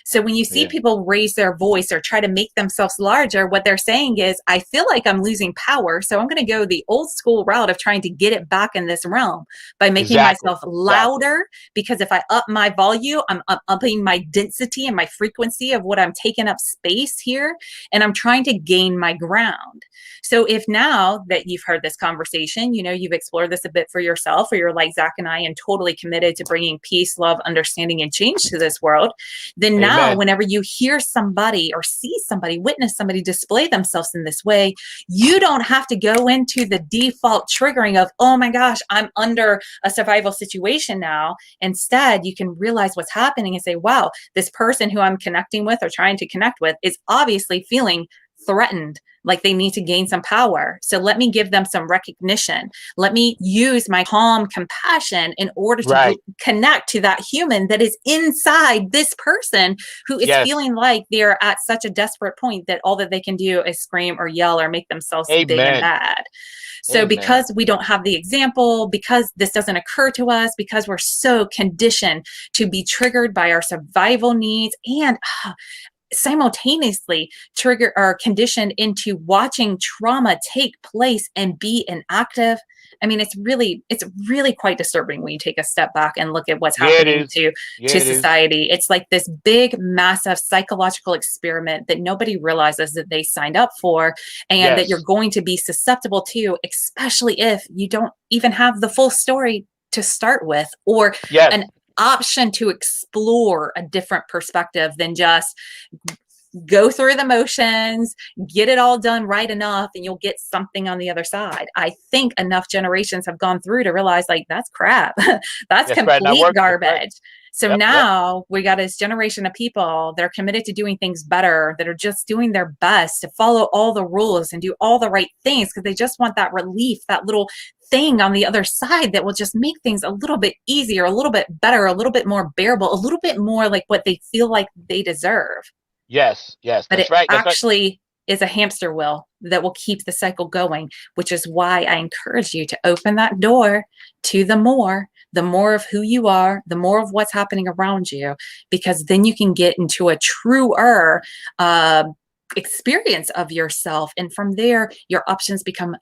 So when you see people raise their voice or try to make themselves larger, what they're saying is, I feel like I'm losing power, so I'm going to go the old school route of trying to get it back in this realm by making myself louder, because if I up my volume, I'm upping my density and my frequency of what I'm taking up space place here, and I'm trying to gain my ground. So if now that you've heard this conversation, you've explored this a bit for yourself, or you're like Zach and I and totally committed to bringing peace, love, understanding, and change to this world, then now Amen. whenever you hear somebody or see somebody, witness somebody display themselves in this way, you don't have to go into the default triggering of, oh my gosh, I'm under a survival situation now. Instead, you can realize what's happening and say, wow, this person who I'm connecting with or trying to connect with is obviously feeling threatened, like they need to gain some power. So let me give them some recognition. Let me use my calm compassion in order to connect to that human that is inside this person who is feeling like they're at such a desperate point that all that they can do is scream or yell or make themselves big and bad. So because we don't have the example, because this doesn't occur to us, because we're so conditioned to be triggered by our survival needs, and simultaneously trigger or conditioned into watching trauma take place and be inactive. I mean, it's really quite disturbing when you take a step back and look at what's happening to society. It's like this big, massive psychological experiment that nobody realizes that they signed up for, and that you're going to be susceptible to, especially if you don't even have the full story to start with, or an option to explore a different perspective than just go through the motions, get it all done right enough, and you'll get something on the other side. I think enough generations have gone through to realize, like, that's crap. That's complete garbage. So now we got this generation of people that are committed to doing things better, that are just doing their best to follow all the rules and do all the right things because they just want that relief, that little thing on the other side that will just make things a little bit easier, a little bit better, a little bit more bearable, a little bit more like what they feel like they deserve. Yes. But it actually is a hamster wheel that will keep the cycle going, which is why I encourage you to open that door to the more of who you are, the more of what's happening around you, because then you can get into a truer experience of yourself. And from there, your options become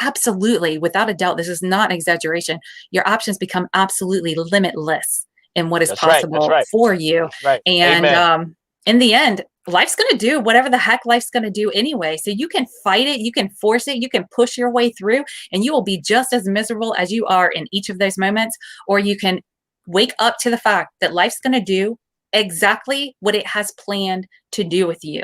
absolutely, without a doubt, this is not an exaggeration, your options become absolutely limitless in what is possible for you. And in the end, life's going to do whatever the heck life's going to do anyway. So you can fight it, you can force it, you can push your way through, and you will be just as miserable as you are in each of those moments. Or you can wake up to the fact that life's going to do exactly what it has planned to do with you.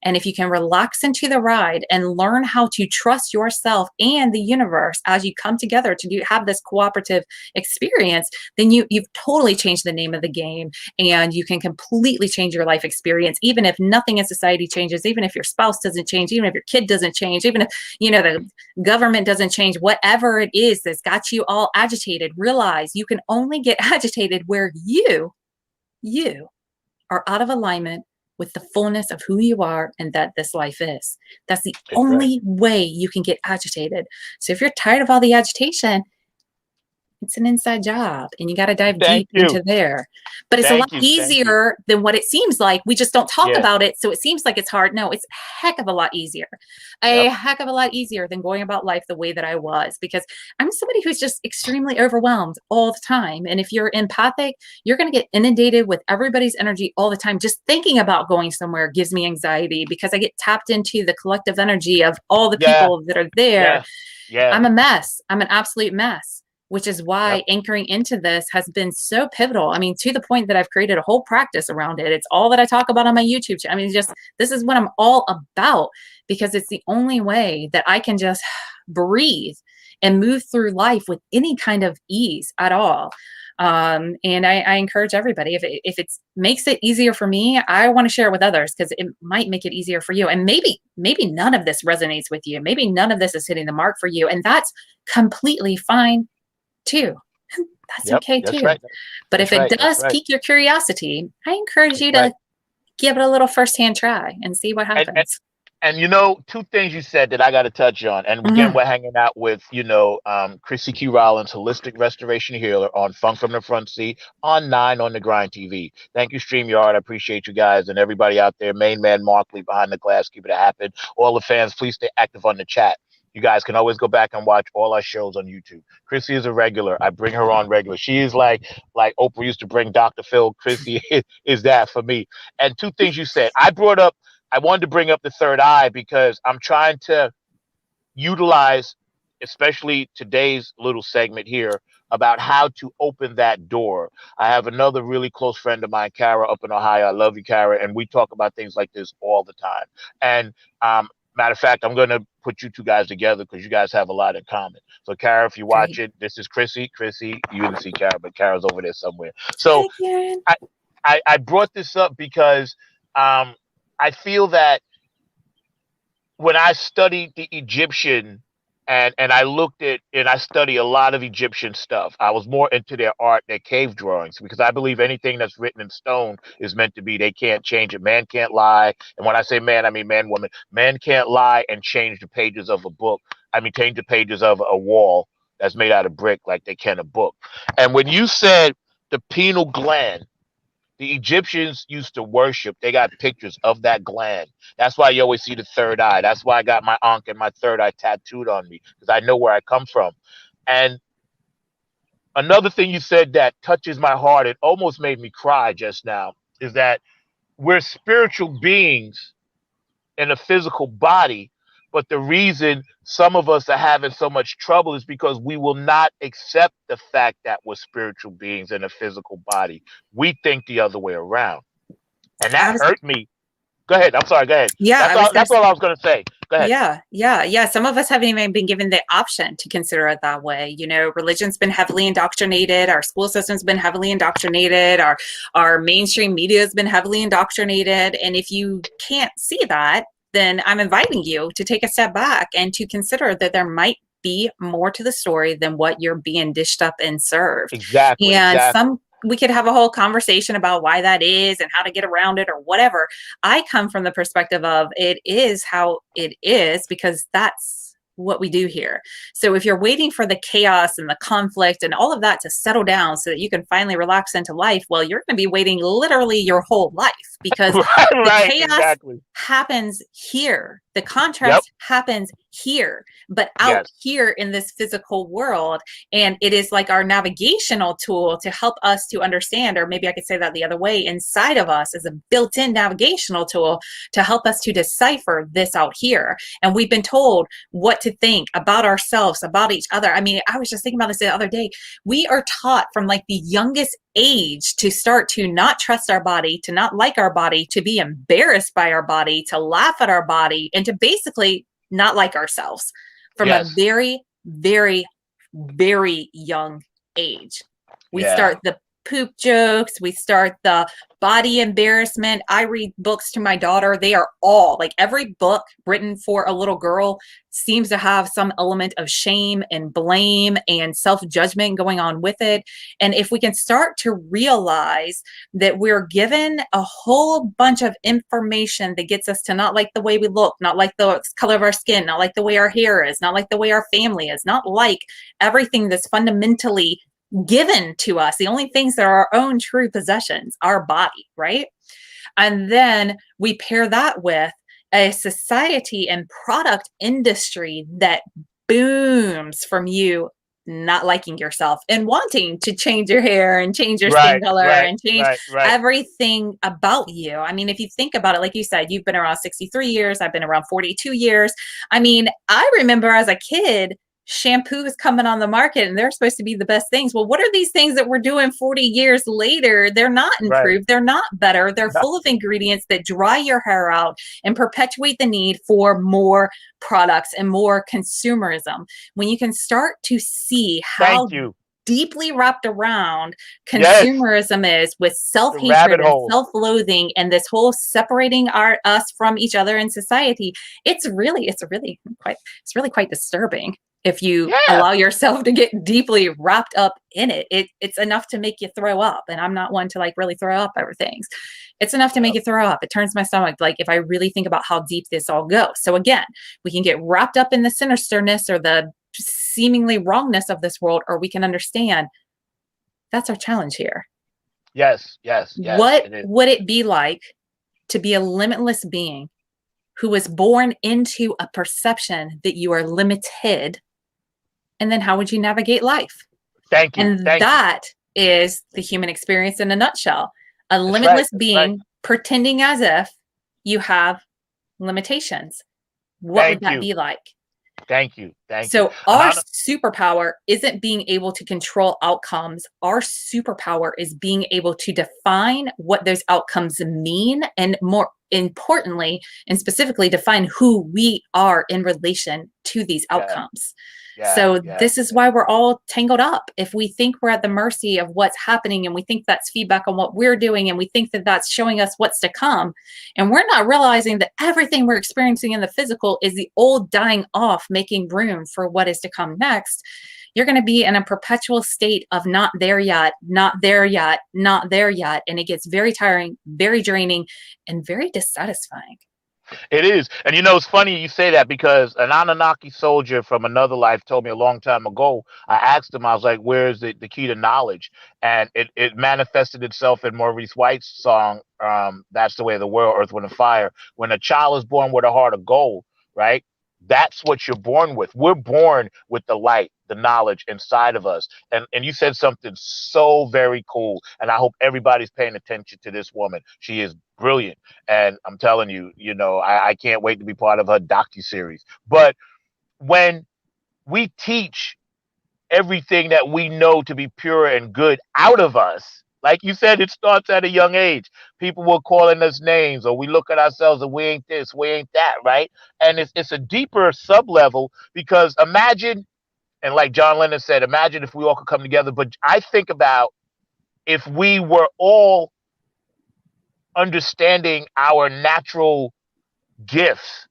And if you can relax into the ride and learn how to trust yourself and the universe as you come together to have this cooperative experience, then you've totally changed the name of the game, and you can completely change your life experience, even if nothing in society changes, even if your spouse doesn't change, even if your kid doesn't change, even if the government doesn't change, whatever it is that's got you all agitated. Realize you can only get agitated where you are out of alignment with the fullness of who you are and that this life is. That's the only way you can get agitated. So if you're tired of all the agitation, it's an inside job, and you got to dive deep into there. But it's a lot easier than what it seems like. We just don't talk about it, so it seems like it's hard. No, it's a heck of a lot easier. A heck of a lot easier than going about life the way that I was, because I'm somebody who's just extremely overwhelmed all the time. And if you're empathic, you're going to get inundated with everybody's energy all the time. Just thinking about going somewhere gives me anxiety because I get tapped into the collective energy of all the people that are there. I'm a mess. I'm an absolute mess. Which is why anchoring into this has been so pivotal. I mean, to the point that I've created a whole practice around it. It's all that I talk about on my YouTube channel. I mean, this is what I'm all about, because it's the only way that I can just breathe and move through life with any kind of ease at all. And I encourage everybody, if it makes it easier for me, I want to share it with others, because it might make it easier for you. And maybe none of this resonates with you. Maybe none of this is hitting the mark for you. And that's completely fine too. That's okay too. But if it does pique your curiosity, I encourage you to give it a little firsthand try and see what happens. And two things you said that I got to touch on. And again, we're hanging out with, Chrissy Q. Rollins, Holistic Restoration Healer, on Funk from the Front Seat, on 9 on the Grind TV. Thank you, StreamYard. I appreciate you guys and everybody out there. Main man Mark Lee behind the glass, keep it happen. All the fans, please stay active on the chat. You guys can always go back and watch all our shows on YouTube. Chrissy is a regular. I bring her on regular. She is like Oprah used to bring Dr. Phil. Chrissy is that for me. And two things you said. I brought up I wanted to bring up the third eye because I'm trying to utilize, especially today's little segment here, about how to open that door. I have another really close friend of mine, Kara, up in Ohio. I love you, Kara, and we talk about things like this all the time. And matter of fact, I'm going to put you two guys together because you guys have a lot in common. So, Kara, if you watch Great. it, this is Chrissy. Chrissy, you didn't see Kara, but Kara's over there somewhere. So, Hi, Karen. I brought this up because I feel that when I studied the Egyptian and I looked at and I study a lot of Egyptian stuff, I was more into their art, their cave drawings, because I believe anything that's written in stone is meant to be. They can't change it. Man can't lie. And when I say man, I mean man, woman. Man can't lie and change the pages of a book. I mean, change the pages of a wall that's made out of brick like they can a book. And when you said the pineal gland, the Egyptians used to worship. They got pictures of that gland. That's why you always see the third eye. That's why I got my ankh and my third eye tattooed on me, because I know where I come from. And another thing you said that touches my heart, it almost made me cry just now, is that we're spiritual beings in a physical body. But the reason some of us are having so much trouble is because we will not accept the fact that we're spiritual beings in a physical body. We think the other way around. And that Abs- hurt me. Go ahead. I'm sorry. Go ahead. Yeah, I was That's all I was going to say. Go ahead. Yeah. Some of us haven't even been given the option to consider it that way. You know, religion's been heavily indoctrinated. Our school system's been heavily indoctrinated. Our mainstream media has been heavily indoctrinated. And if you can't see that, then I'm inviting you to take a step back and to consider that there might be more to the story than what you're being dished up and served. Exactly. And exactly. we could have a whole conversation about why that is and how to get around it or whatever. I come from the perspective of it is how it is because that's what we do here. So if you're waiting for the chaos and the conflict and all of that to settle down so that you can finally relax into life, well, you're going to be waiting literally your whole life because the chaos happens here. The contrast happens here, but out here in this physical world. And it is like our navigational tool to help us to understand, or maybe I could say that the other way, inside of us is a built-in navigational tool to help us to decipher this out here. And we've been told what to think about ourselves, about each other. I mean, I was just thinking about this the other day. We are taught from like the youngest age to start to not trust our body, to not like our body, to be embarrassed by our body, to laugh at our body, and to basically not like ourselves from a very, very, very young age. We start the poop jokes. We start the body embarrassment. I read books to my daughter. They are all like every book written for a little girl seems to have some element of shame and blame and self-judgment going on with it. And if we can start to realize that we're given a whole bunch of information that gets us to not like the way we look, not like the color of our skin, not like the way our hair is, not like the way our family is, not like everything that's fundamentally given to us, the only things that are our own true possessions, our body, right? And then we pair that with a society and product industry that booms from you not liking yourself and wanting to change your hair and change your skin color and change everything about you. I mean, if you think about it, like you said, you've been around 63 years. I've been around 42 years. I mean, I remember as a kid, shampoo is coming on the market and they're supposed to be the best things. Well, what are these things that we're doing 40 years later? They're not improved. They're not better. They're full of ingredients that dry your hair out and perpetuate the need for more products and more consumerism. When you can start to see how deeply wrapped around consumerism is with self-hatred and self-loathing and this whole separating us from each other in society, it's really quite disturbing. If you allow yourself to get deeply wrapped up in it, it's enough to make you throw up. And I'm not one to like really throw up over things. It's enough to make you throw up. It turns my stomach, like if I really think about how deep this all goes. So again, we can get wrapped up in the sinisterness or the seemingly wrongness of this world, or we can understand that's our challenge here. Yes. What would it be like to be a limitless being who was born into a perception that you are limited? And then how would you navigate life? Thank you. That is the human experience in a nutshell. A limitless being pretending as if you have limitations. What would Thank that you. be like? Thank you. Thank you. So And our superpower isn't being able to control outcomes. Our superpower is being able to define what those outcomes mean, and more importantly and specifically define who we are in relation to these yeah, outcomes. yeah, So yeah, this is why we're all tangled up. If we think we're at the mercy of what's happening and we think that's feedback on what we're doing and we think that that's showing us what's to come, and we're not realizing that everything we're experiencing in the physical is the old dying off, making room for what is to come next, you're going to be in a perpetual state of not there yet, not there yet, not there yet. And it gets very tiring, very draining, and very dissatisfying. It is. And you know, it's funny you say that because an Anunnaki soldier from another life told me a long time ago. I asked him, I was like, where's the key to knowledge? And it manifested itself in Maurice White's song, That's the Way of the World, Earth, Wind, and Fire. When a child is born with a heart of gold, right? That's what you're born with. We're born with the light, the knowledge inside of us. And you said something so very cool. And I hope everybody's paying attention to this woman. She is brilliant. And I'm telling you, you know, I can't wait to be part of her docu-series. But when we teach everything that we know to be pure and good out of us, like you said, it starts at a young age. People were calling us names, or we look at ourselves and we ain't this, we ain't that, right? And it's a deeper sub level, because imagine, and like John Lennon said, imagine if we all could come together. But I think about if we were all understanding our natural gifts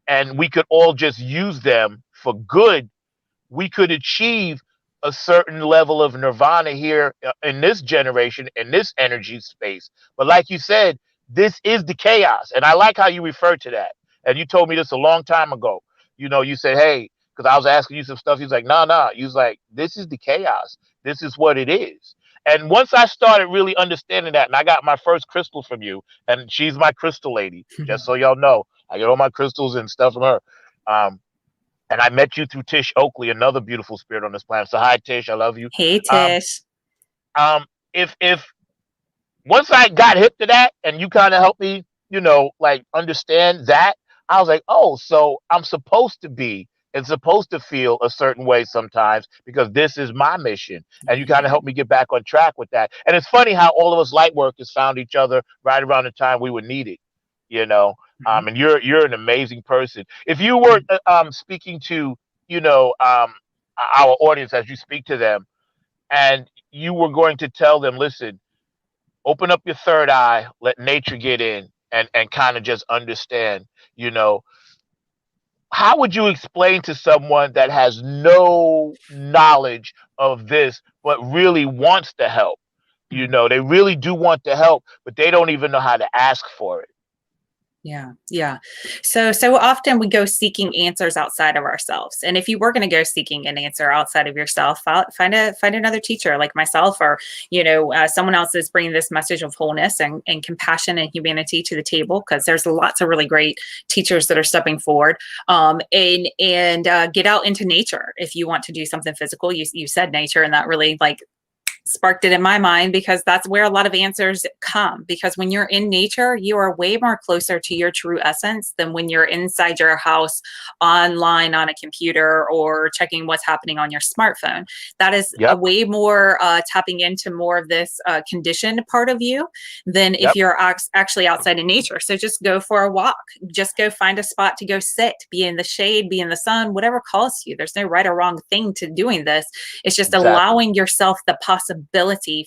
and we could all just use them for good, we could achieve a certain level of nirvana here in this generation, in this energy space. But like you said, this is the chaos. And I like how you referred to that. And you told me this a long time ago. You know, you said, hey, because I was asking you some stuff. He's like, no, no. He was like, this is the chaos. This is what it is. And once I started really understanding that, and I got my first crystal from you, and she's my crystal lady, just so y'all know, I get all my crystals and stuff from her. And I met you through Tish Oakley, another beautiful spirit on this planet. So hi, Tish, I love you. Hey, Um, Tish. if once I got hip to that, and you kind of helped me, you know, like understand that, I was like, oh, so I'm supposed to be and supposed to feel a certain way sometimes because this is my mission. And you kind of helped me get back on track with that. And it's funny how all of us light workers found each other right around the time we would need it, you know. And you're an amazing person. If you were speaking to, you know, our audience as you speak to them, and you were going to tell them, listen, open up your third eye, let nature get in, and kind of just understand, you know, how would you explain to someone that has no knowledge of this but really wants to help? You know, they really do want to help, but they don't even know how to ask for it. Yeah. Yeah. So often we go seeking answers outside of ourselves. And if you were going to go seeking an answer outside of yourself, find another teacher like myself, or, you know, someone else is bringing this message of wholeness and compassion and humanity to the table, because there's lots of really great teachers that are stepping forward. And get out into nature. If you want to do something physical, you said nature, and that really like sparked it in my mind, because that's where a lot of answers come. Because when you're in nature, you are way more closer to your true essence than when you're inside your house, online on a computer, or checking what's happening on your smartphone. That is a way more tapping into more of this conditioned part of you than if you're actually outside in nature. So just go for a walk. Just go find a spot to go sit, be in the shade, be in the sun, whatever calls you. There's no right or wrong thing to doing this. It's just allowing yourself the possibility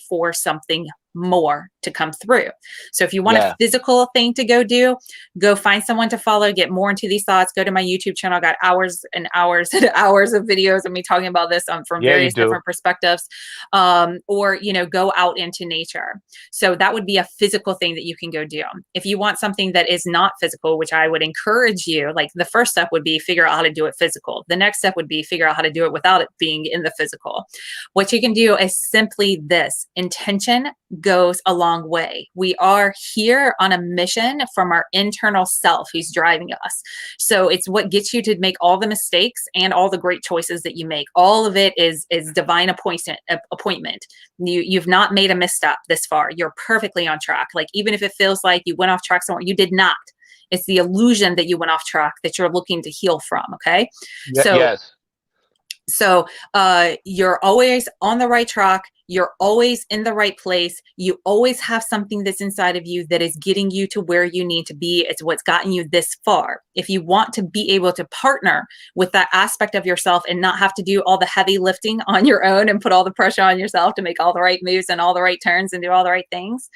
for something more to come through. So if you want a physical thing to go do, go find someone to follow, get more into these thoughts, go to my YouTube channel. I got hours and hours and hours of videos of me talking about this from various different perspectives. Or, you know, go out into nature. So that would be a physical thing that you can go do. If you want something that is not physical, which I would encourage you, like the first step would be figure out how to do it physical. The next step would be figure out how to do it without it being in the physical. What you can do is simply this: intention goes a long way. We are here on a mission from our internal self who's driving us. So it's what gets you to make all the mistakes and all the great choices that you make. All of it is divine appointment. You've not made a misstep this far. You're perfectly on track. Like, even if it feels like you went off track somewhere, you did not. It's the illusion that you went off track that you're looking to heal from. Okay. Yes. So you're always on the right track. You're always in the right place. You always have something that's inside of you that is getting you to where you need to be. It's what's gotten you this far. If you want to be able to partner with that aspect of yourself and not have to do all the heavy lifting on your own and put all the pressure on yourself to make all the right moves and all the right turns and do all the right things,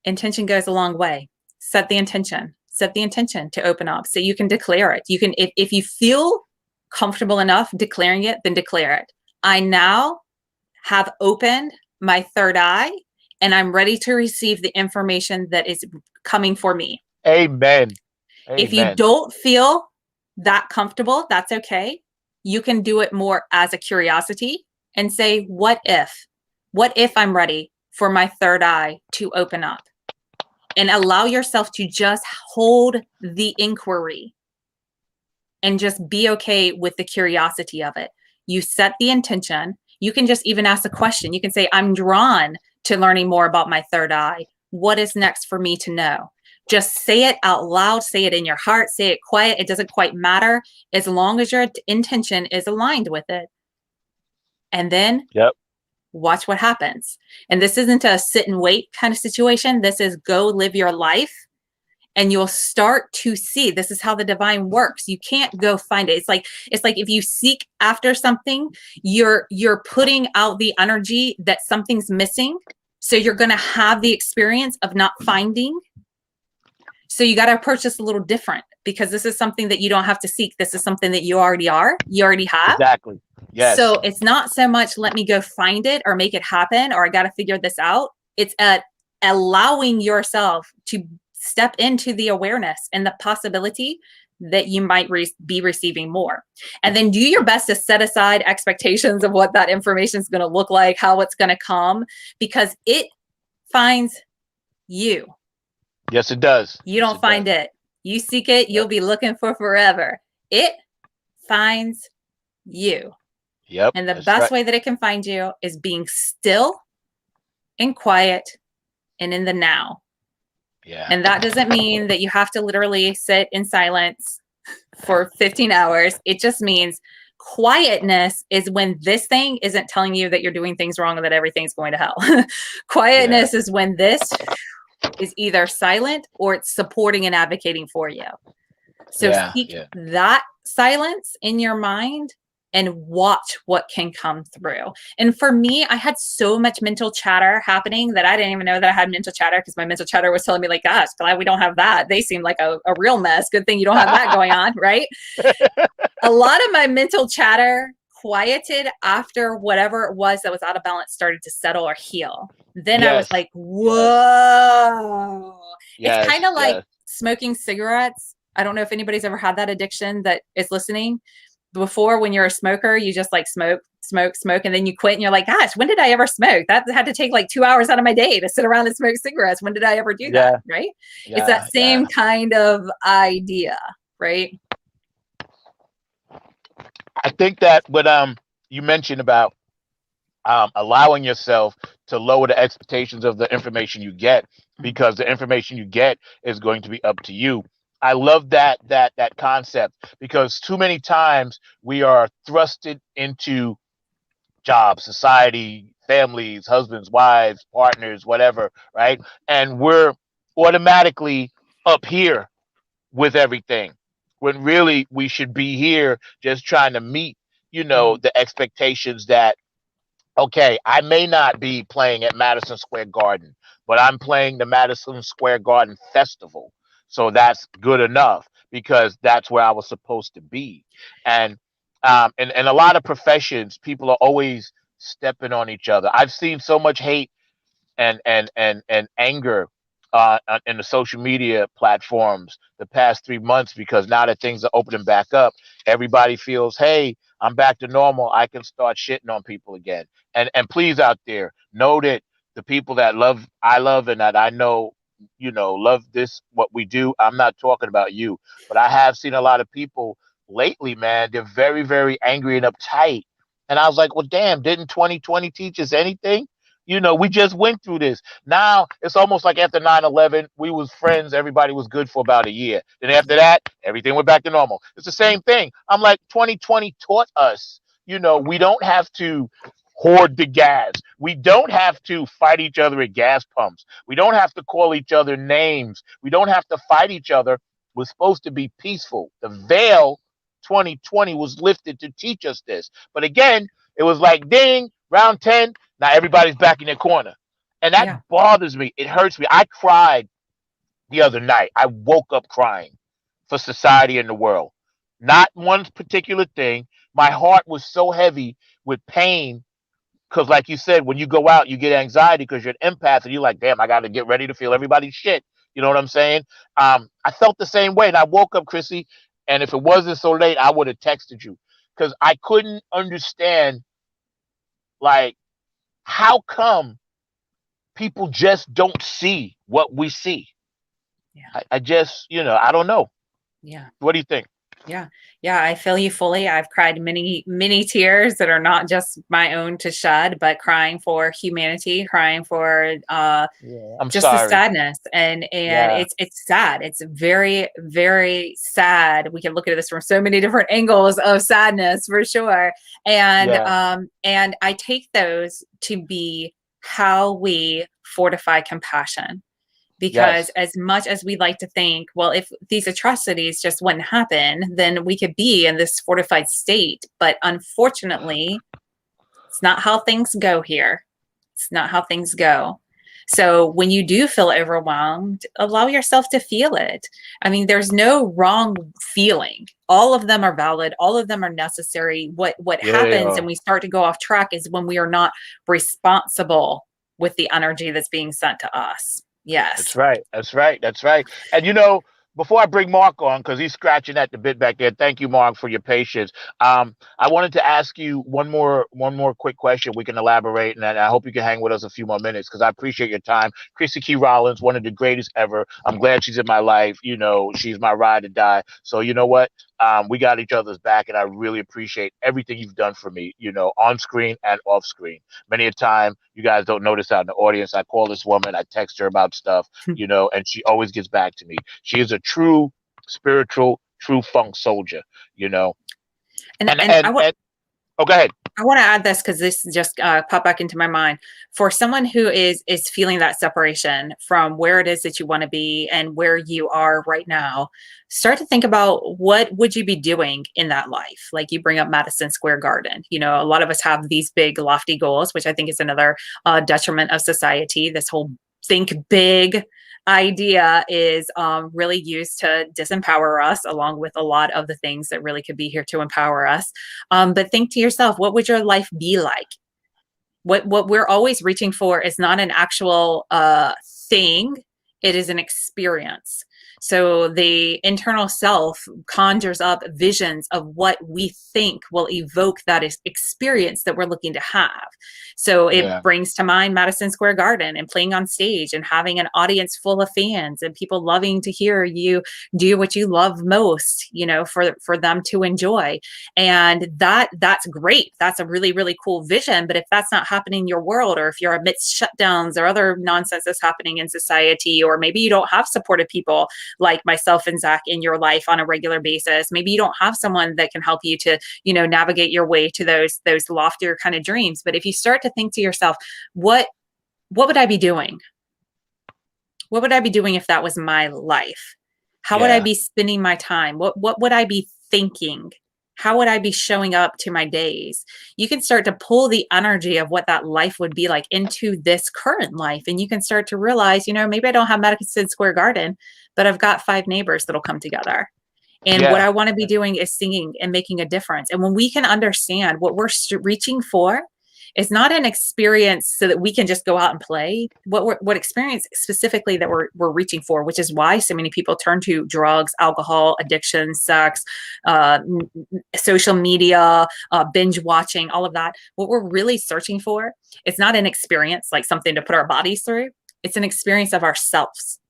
intention goes a long way. Set the intention to open up so you can declare it. You can, if you feel comfortable enough declaring it, then declare it. I now have opened my third eye and I'm ready to receive the information that is coming for me. Amen. If you don't feel that comfortable, that's okay. You can do it more as a curiosity and say, what if I'm ready for my third eye to open up? And allow yourself to just hold the inquiry and just be okay with the curiosity of it. You set the intention. You can just even ask a question. You can say, I'm drawn to learning more about my third eye. What is next for me to know? Just say it out loud. Say it in your heart. Say it quiet. It doesn't quite matter as long as your intention is aligned with it. And then watch what happens. And this isn't a sit and wait kind of situation. This is go live your life. And you'll start to see, this is how the divine works. You can't go find it. It's like if you seek after something, you're putting out the energy that something's missing. So you're going to have the experience of not finding. So you got to approach this a little different, because this is something that you don't have to seek. This is something that you already are. You already have. Exactly. Yes. So it's not so much let me go find it or make it happen or I got to figure this out. It's allowing yourself to step into the awareness and the possibility that you might be receiving more. And then do your best to set aside expectations of what that information is going to look like, how it's going to come, because it finds you. Yes, it does. You don't find it. You seek it, you'll be looking for forever. It finds you. Yep. And the best way that it can find you is being still and quiet and in the now. Yeah. And that doesn't mean that you have to literally sit in silence for 15 hours. It just means quietness is when this thing isn't telling you that you're doing things wrong and that everything's going to hell. Quietness is when this is either silent or it's supporting and advocating for you. So seek that silence in your mind and watch what can come through. And for me, I had so much mental chatter happening that I didn't even know that I had mental chatter, because my mental chatter was telling me like, gosh, glad we don't have that. They seem like a real mess. Good thing you don't have that going on, right? A lot of my mental chatter quieted after whatever it was that was out of balance started to settle or heal. Then I was like, whoa. It's kind of like smoking cigarettes. I don't know if anybody's ever had that addiction that is listening. Before, when you're a smoker, you just like smoke, and then you quit and you're like, gosh, when did I ever smoke? That had to take like 2 hours out of my day to sit around and smoke cigarettes. When did I ever do that? Right? It's that same kind of idea, right? I think that what you mentioned about allowing yourself to lower the expectations of the information you get, because the information you get is going to be up to you. I love that concept, because too many times we are thrusted into jobs, society, families, husbands, wives, partners, whatever, right? And we're automatically up here with everything, when really we should be here just trying to meet, the expectations that, okay, I may not be playing at Madison Square Garden, but I'm playing the Madison Square Garden Festival. So that's good enough, because that's where I was supposed to be. And in a lot of professions, people are always stepping on each other. I've seen so much hate and anger in the social media platforms the past 3 months, because now that things are opening back up, everybody feels, hey, I'm back to normal. I can start shitting on people again. And please, out there, know that the people that I love and that I know, love this, what we do. I'm not talking about you, but I have seen a lot of people lately, man. They're very, very angry and uptight. And I was like, well, damn, didn't 2020 teach us anything? We just went through this. Now it's almost like after 9/11, we was friends. Everybody was good for about a year. Then after that, everything went back to normal. It's the same thing. I'm like, 2020 taught us, we don't have to hoard the gas. We don't have to fight each other at gas pumps. We don't have to call each other names. We don't have to fight each other. We're supposed to be peaceful. The veil 2020 was lifted to teach us this. But again, it was like ding, round 10, now everybody's back in their corner. And that Yeah. bothers me. It hurts me. I cried the other night. I woke up crying for society and the world. Not one particular thing. My heart was so heavy with pain because, like you said, when you go out, you get anxiety because you're an empath and you're like, damn, I got to get ready to feel everybody's shit. You know what I'm saying? I felt the same way. And I woke up, Chrissy, and if it wasn't so late, I would have texted you because I couldn't understand, like, how come people just don't see what we see? Yeah. I just, I don't know. Yeah. What do you think? Yeah. Yeah. I feel you fully. I've cried many, many tears that are not just my own to shed, but crying for humanity, crying for I'm just the sorry. sadness. And Yeah. it's sad. It's very, very sad. We can look at this from so many different angles of sadness for sure. Yeah. And I take those to be how we fortify compassion. Because Yes. as much as we like to think, well, if these atrocities just wouldn't happen, then we could be in this fortified state. But unfortunately, it's not how things go here. It's not how things go. So when you do feel overwhelmed, allow yourself to feel it. I mean, there's no wrong feeling. All of them are valid. All of them are necessary. What happens Yeah. and we start to go off track is when we are not responsible with the energy that's being sent to us. That's Yes. right. That's right. That's right. And before I bring Mark on, because he's scratching at the bit back there. Thank you, Mark, for your patience. I wanted to ask you one more quick question. We can elaborate, and I hope you can hang with us a few more minutes because I appreciate your time. Chrissy Key Rollins, one of the greatest ever. I'm glad she's in my life. She's my ride or die. So you know what? We got each other's back, and I really appreciate everything you've done for me. On screen and off screen. Many a time, you guys don't notice out in the audience. I call this woman, I text her about stuff, and she always gets back to me. She is a true spiritual, true funk soldier, you know. And And and and and oh, go ahead. I want to add this because this just popped back into my mind. For someone who is feeling that separation from where it is that you want to be and where you are right now, start to think about what would you be doing in that life. Like you bring up Madison Square Garden. A lot of us have these big lofty goals, which I think is another detriment of society. This whole think big idea is really used to disempower us, along with a lot of the things that really could be here to empower us. But think to yourself, what would your life be like? What we're always reaching for is not an actual thing. It is an experience. So the internal self conjures up visions of what we think will evoke that experience that we're looking to have. So it brings to mind Madison Square Garden and playing on stage and having an audience full of fans and people loving to hear you do what you love most, for them to enjoy. And that's great. That's a really, really cool vision. But if that's not happening in your world, or if you're amidst shutdowns or other nonsense that's happening in society, or maybe you don't have supportive people like myself and Zach in your life on a regular basis, maybe you don't have someone that can help you to, navigate your way to those loftier kind of dreams. But if you start to think to yourself, what would I be doing? What would I be doing if that was my life? How would I be spending my time? What would I be thinking? How would I be showing up to my days? You can start to pull the energy of what that life would be like into this current life. And you can start to realize, maybe I don't have Madison Square Garden, but I've got 5 neighbors that'll come together. And what I want to be doing is singing and making a difference. And when we can understand what we're reaching for, it's not an experience so that we can just go out and play. What experience specifically that we're reaching for, which is why so many people turn to drugs, alcohol, addiction, sex, social media, binge watching, all of that. What we're really searching for, it's not an experience like something to put our bodies through. It's an experience of ourselves.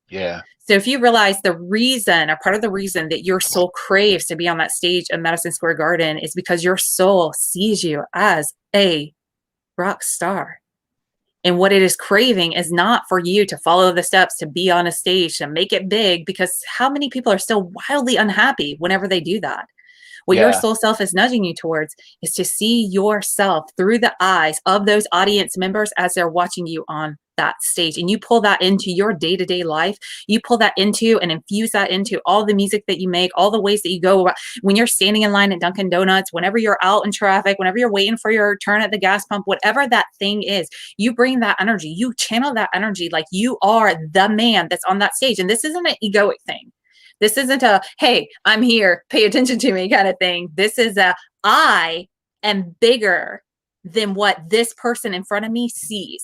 Yeah. So if you realize the reason, or part of the reason that your soul craves to be on that stage at Madison Square Garden is because your soul sees you as a rock star. And what it is craving is not for you to follow the steps, to be on a stage, to make it big, because how many people are still wildly unhappy whenever they do that? What your Yeah. soul self is nudging you towards is to see yourself through the eyes of those audience members as they're watching you on that stage. And you pull that into your day-to-day life. You pull that into and infuse that into all the music that you make, all the ways that you go about when you're standing in line at Dunkin' Donuts, whenever you're out in traffic, whenever you're waiting for your turn at the gas pump, whatever that thing is, you bring that energy, you channel that energy like you are the man that's on that stage. And this isn't an egoic thing. This isn't a, hey, I'm here, pay attention to me kind of thing. This is a, I am bigger than what this person in front of me sees.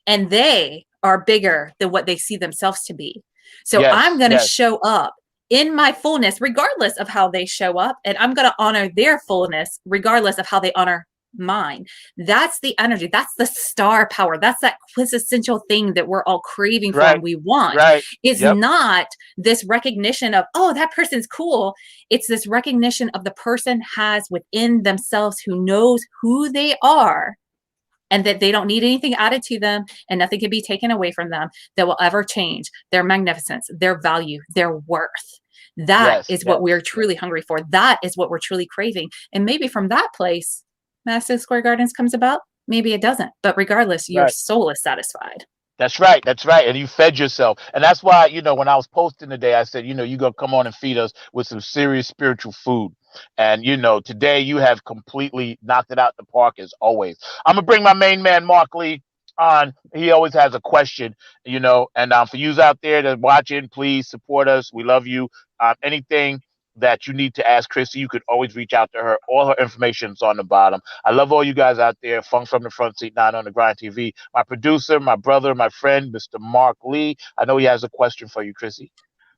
And they are bigger than what they see themselves to be. So I'm going to show up in my fullness, regardless of how they show up. And I'm going to honor their fullness, regardless of how they honor mine. That's the energy. That's the star power. That's that quintessential thing that we're all craving for and we want. It's not this recognition of, oh, that person's cool. It's this recognition of the person has within themselves who knows who they are and that they don't need anything added to them and nothing can be taken away from them that will ever change their magnificence, their value, their worth. That is what we're truly hungry for. That is what we're truly craving. And maybe from that place, Madison Square Gardens comes about. Maybe it doesn't. But regardless, your soul is satisfied. That's right. That's right. And you fed yourself. And that's why, when I was posting today, I said, you're going to come on and feed us with some serious spiritual food. And, today you have completely knocked it out the park as always. I'm going to bring my main man, Mark Lee, on. He always has a question, and for you out there that watching, please support us. We love you. Anything that you need to ask Chrissy, you could always reach out to her. All her information is on the bottom. I love all you guys out there. Funk from the Front Seat, 9 on the Grind TV. My producer, my brother, my friend, Mr. Mark Lee. I know he has a question for you, Chrissy.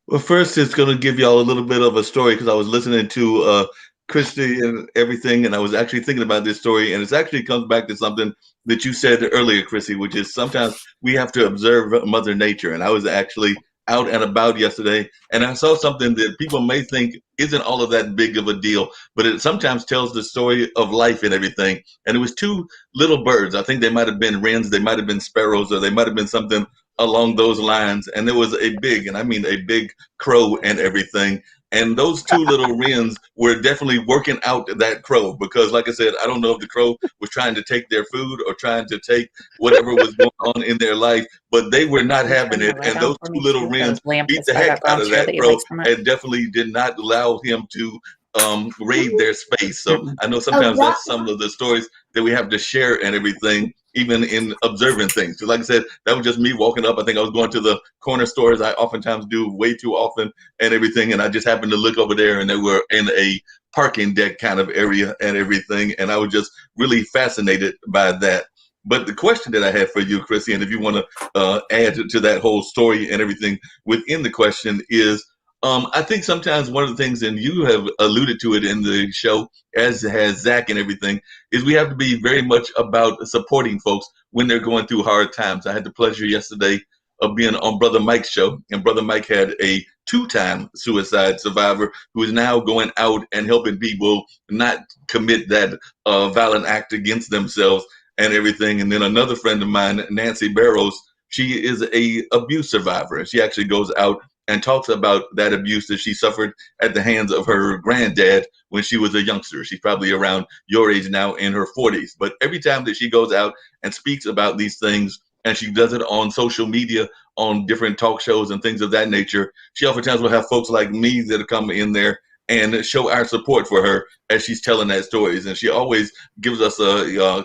Well, first, it's going to give y'all a little bit of a story because I was listening to Christy and everything, and I was actually thinking about this story, and it actually comes back to something that you said earlier, Chrissy, which is sometimes we have to observe Mother Nature. And I was actually out and about yesterday, and I saw something that people may think isn't all of that big of a deal, but it sometimes tells the story of life and everything. And it was two little birds. I think they might have been wrens, they might have been sparrows, or they might have been something along those lines. And there was a big, and I mean a big crow and everything. And those two little wrens were definitely working out that crow because, like I said, I don't know if the crow was trying to take their food or trying to take whatever was going on in their life, but they were not having it. And those two little wrens beat the heck out of that crow and definitely did not allow him to raid their space. So I know sometimes that's some of the stories that we have to share and everything, even in observing things. So like I said, that was just me walking up. I think I was going to the corner store, as I oftentimes do way too often and everything. And I just happened to look over there and they were in a parking deck kind of area and everything. And I was just really fascinated by that. But the question that I had for you, Chrissy, and if you want to add to that whole story and everything within the question is, I think sometimes one of the things, and you have alluded to it in the show, as has Zach and everything, is we have to be very much about supporting folks when they're going through hard times. I had the pleasure yesterday of being on Brother Mike's show, and Brother Mike had a 2-time suicide survivor who is now going out and helping people not commit that violent act against themselves and everything. And then another friend of mine, Nancy Barrows, she is a abuse survivor. She actually goes out and talks about that abuse that she suffered at the hands of her granddad when she was a youngster. She's probably around your age now, in her 40s. But every time that she goes out and speaks about these things, and she does it on social media, on different talk shows and things of that nature, she oftentimes will have folks like me that come in there and show our support for her as she's telling that stories. And she always gives us a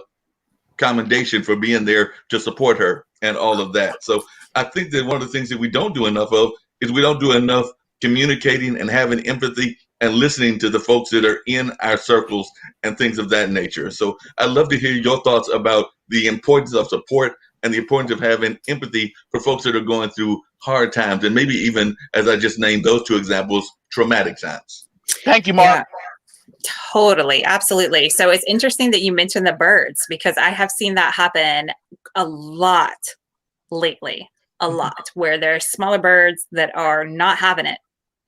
commendation for being there to support her and all of that. So I think that one of the things that we don't do enough of is we don't do enough communicating and having empathy and listening to the folks that are in our circles and things of that nature. So I'd love to hear your thoughts about the importance of support and the importance of having empathy for folks that are going through hard times, and maybe even, as I just named those two examples, traumatic times. Thank you, Mark. Yeah, totally. Absolutely. So it's interesting that you mentioned the birds, because I have seen that happen a lot lately. A lot, where there's smaller birds that are not having it.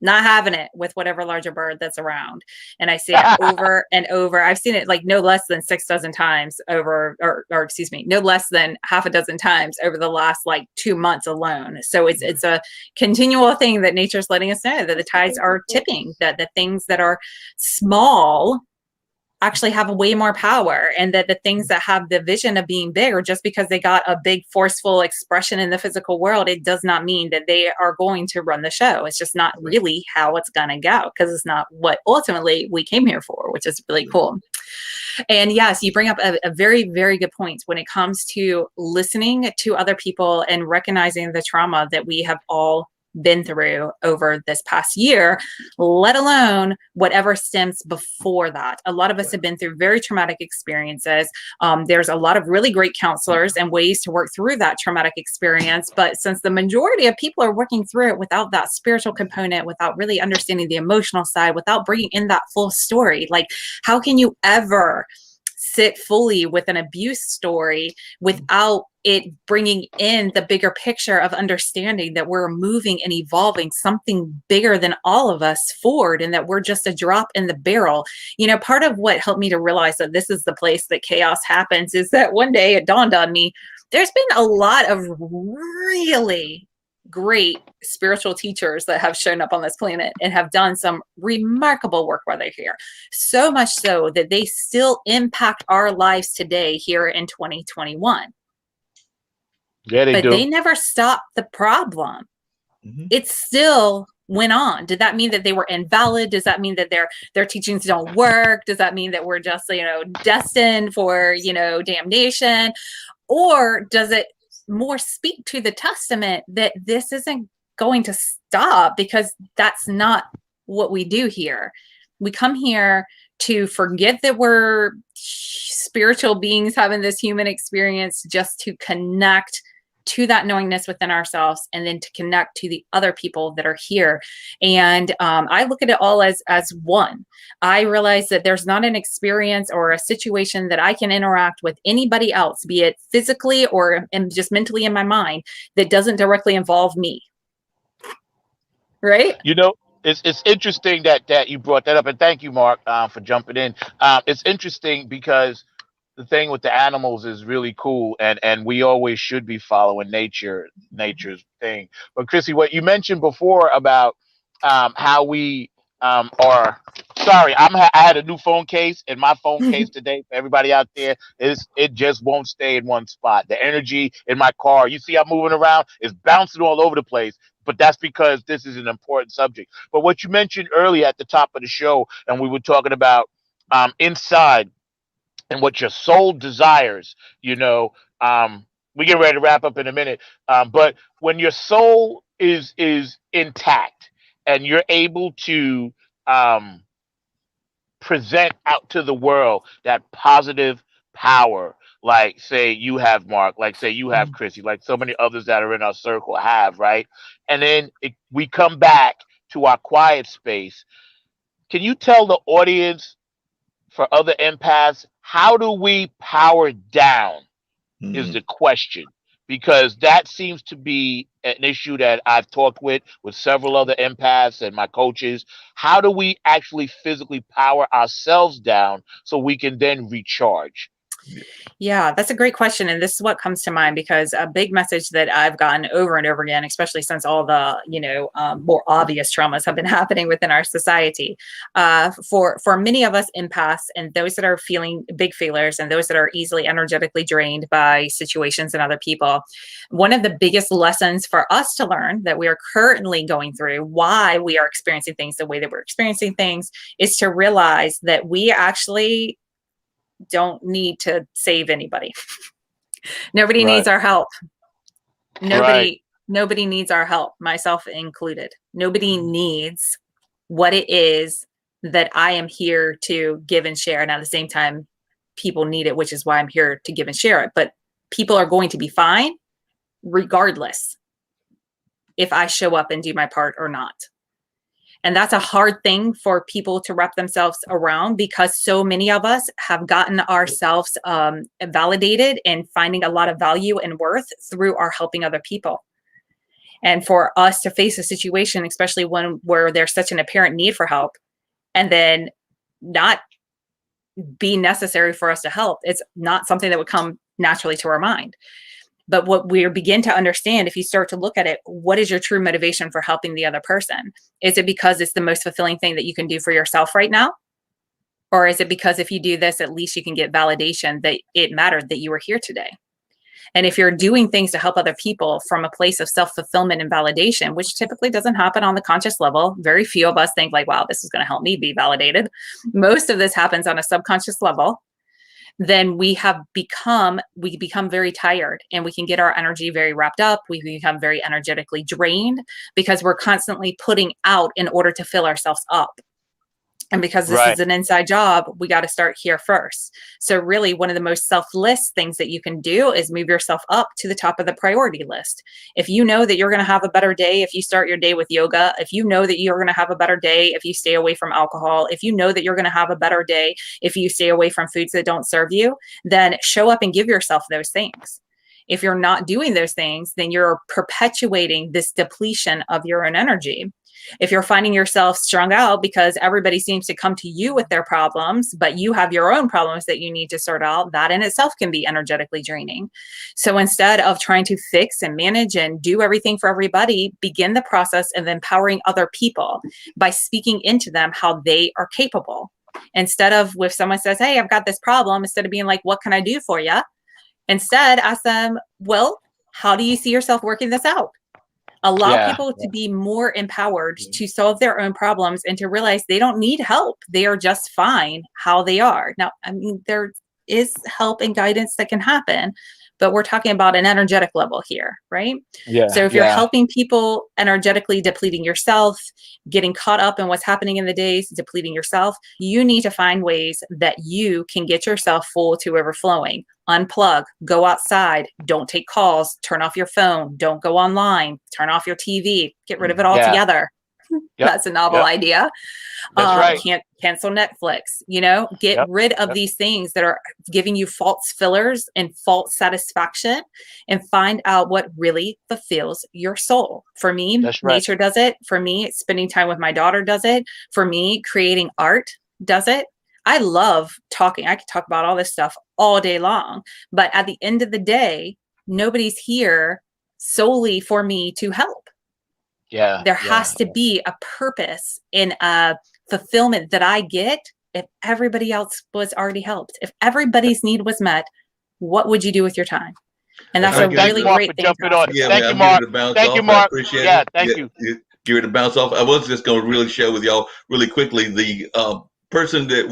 not having it with whatever larger bird that's around. And I see it over and over. I've seen it like no less than 6 dozen times over, or excuse me, no less than half a dozen times over the last like 2 months alone. So it's a continual thing that nature's letting us know that the tides are tipping, that the things that are small actually have way more power, and that the things that have the vision of being big, or just because they got a big forceful expression in the physical world, it does not mean that they are going to run the show. It's just not really how it's going to go, because it's not what ultimately we came here for, which is really cool. And yes, you bring up a very, very good point when it comes to listening to other people and recognizing the trauma that we have all been through over this past year, let alone whatever stems before that. A lot of us have been through very traumatic experiences. There's a lot of really great counselors and ways to work through that traumatic experience. But since the majority of people are working through it without that spiritual component, without really understanding the emotional side, without bringing in that full story, like how can you ever sit fully with an abuse story without it bringing in the bigger picture of understanding that we're moving and evolving something bigger than all of us forward, and that we're just a drop in the barrel. You know, part of what helped me to realize that this is the place that chaos happens is that one day it dawned on me, there's been a lot of really great spiritual teachers that have shown up on this planet and have done some remarkable work while they're here. So much so that they still impact our lives today here in 2021. Yeah, they but do. they never stopped the problem. Mhm. It still went on. Did that mean that they were invalid? Does that mean that their teachings don't work? Does that mean that we're just, destined for, damnation? Or does it more speak to the testament that this isn't going to stop, because that's not what we do here. We come here to forget that we're spiritual beings having this human experience, just to connect to that knowingness within ourselves, and then to connect to the other people that are here. And I look at it all as one. I realize that there's not an experience or a situation that I can interact with anybody else, be it physically or just mentally in my mind, that doesn't directly involve me. Right? It's interesting that you brought that up, and thank you, Mark, for jumping in. It's interesting because the thing with the animals is really cool, and we always should be following nature's thing. But Chrissy, what you mentioned before about how we are sorry, I had a new phone case, and my phone case today, for everybody out there, is it just won't stay in one spot. The energy in my car, you see I'm moving around, is bouncing all over the place. But that's because this is an important subject. But what you mentioned earlier at the top of the show, and we were talking about inside and what your soul desires, we get ready to wrap up in a minute. But when your soul is intact and you're able to present out to the world that positive power, like say you have, Mark, like say you have, Chrissy, like so many others that are in our circle have, right? And then we come back to our quiet space. Can you tell the audience, for other empaths, how do we power down is the question, because that seems to be an issue that I've talked with several other empaths and my coaches. How do we actually physically power ourselves down so we can then recharge? Yeah, that's a great question. And this is what comes to mind, because a big message that I've gotten over and over again, especially since all the, more obvious traumas have been happening within our society, for many of us empaths and those that are feeling big feelers and those that are easily energetically drained by situations and other people, one of the biggest lessons for us to learn that we are currently going through, why we are experiencing things the way that we're experiencing things, is to realize that we actually don't need to save anybody. Nobody needs our help. Nobody needs our help, myself included. Nobody needs what it is that I am here to give and share. And at the same time, people need it, which is why I'm here to give and share it. But people are going to be fine regardless if I show up and do my part or not. And that's a hard thing for people to wrap themselves around, because so many of us have gotten ourselves validated and finding a lot of value and worth through our helping other people. And for us to face a situation, especially one where there's such an apparent need for help, and then not be necessary for us to help, it's not something that would come naturally to our mind. But what we begin to understand, if you start to look at it, what is your true motivation for helping the other person? Is it because it's the most fulfilling thing that you can do for yourself right now? Or is it because if you do this, at least you can get validation that it mattered that you were here today? And if you're doing things to help other people from a place of self-fulfillment and validation, which typically doesn't happen on the conscious level, very few of us think like, wow, this is going to help me be validated. Most of this happens on a subconscious level. Then we become very tired, and we can get our energy very wrapped up. We become very energetically drained because we're constantly putting out in order to fill ourselves up. And because this is an inside job, we got to start here first. So really, one of the most selfless things that you can do is move yourself up to the top of the priority list. If you know that you're going to have a better day if you start your day with yoga, if you know that you're going to have a better day if you stay away from alcohol, if you know that you're going to have a better day if you stay away from foods that don't serve you, then show up and give yourself those things. If you're not doing those things, then you're perpetuating this depletion of your own energy. If you're finding yourself strung out because everybody seems to come to you with their problems, but you have your own problems that you need to sort out, that in itself can be energetically draining. So instead of trying to fix and manage and do everything for everybody, begin the process of empowering other people by speaking into them how they are capable. Instead of, if someone says, hey, I've got this problem, instead of being like, what can I do for you? Instead, ask them, well, how do you see yourself working this out? Allow people to be more empowered to solve their own problems and to realize they don't need help. They are just fine how they are. Now, I mean, there is help and guidance that can happen, but we're talking about an energetic level here, right? So if you're helping people energetically, depleting yourself, getting caught up in what's happening in the days, depleting yourself, you need to find ways that you can get yourself full to overflowing. Unplug, go outside, don't take calls, turn off your phone, don't go online, turn off your TV, get rid of it altogether. That's a novel idea. Can't cancel Netflix, get rid of these things that are giving you false fillers and false satisfaction, and find out what really fulfills your soul. For me, nature does it. For me, spending time with my daughter does it. For me, creating art does it. I love talking. I could talk about all this stuff all day long, but at the end of the day, nobody's here solely for me to help. There has to be a purpose and a fulfillment that I get if everybody else was already helped. If everybody's need was met, what would you do with your time? And that's a really great thing. Thank you, Mark. Thank you, Mark. Appreciate it. Thank you. Give it a bounce off. I was just going to really share with y'all really quickly. The person that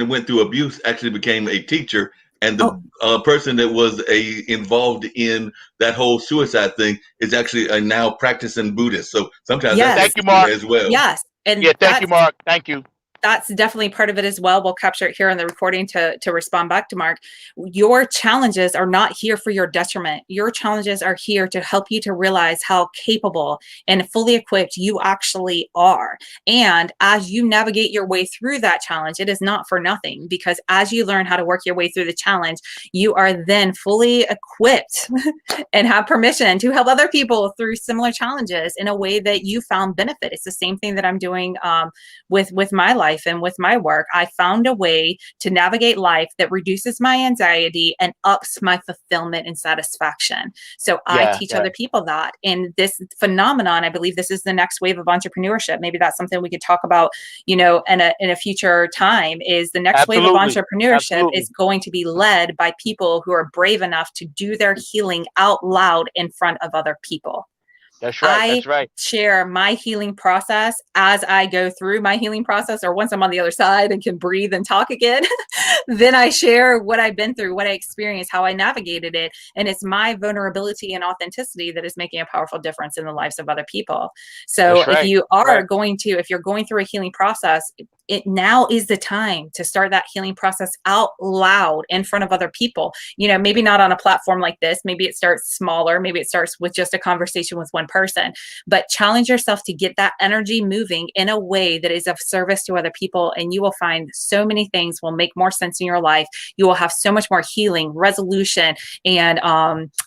went through abuse actually became a teacher. And the person that was involved in that whole suicide thing is actually a now practicing Buddhist. So sometimes thank you, Mark, as well. Yes. And thank you, Mark. Thank you. That's definitely part of it as well. We'll capture it here in the recording to respond back to Mark. Your challenges are not here for your detriment. Your challenges are here to help you to realize how capable and fully equipped you actually are. And as you navigate your way through that challenge, it is not for nothing, because as you learn how to work your way through the challenge, you are then fully equipped and have permission to help other people through similar challenges in a way that you found benefit. It's the same thing that I'm doing with my life and with my work. I found a way to navigate life that reduces my anxiety and ups my fulfillment and satisfaction. So I teach other people that. And this phenomenon, I believe this is the next wave of entrepreneurship. Maybe that's something we could talk about, in a future time, is the next wave of entrepreneurship is going to be led by people who are brave enough to do their healing out loud in front of other people. That's right. I share my healing process as I go through my healing process, or once I'm on the other side and can breathe and talk again, then I share what I've been through, what I experienced, how I navigated it. And it's my vulnerability and authenticity that is making a powerful difference in the lives of other people. So if you are if you're going through a healing process, now is the time to start that healing process out loud in front of other people. Maybe not on a platform like this. Maybe it starts smaller. Maybe it starts with just a conversation with one person, but challenge yourself to get that energy moving in a way that is of service to other people. And you will find so many things will make more sense in your life. You will have so much more healing, resolution, and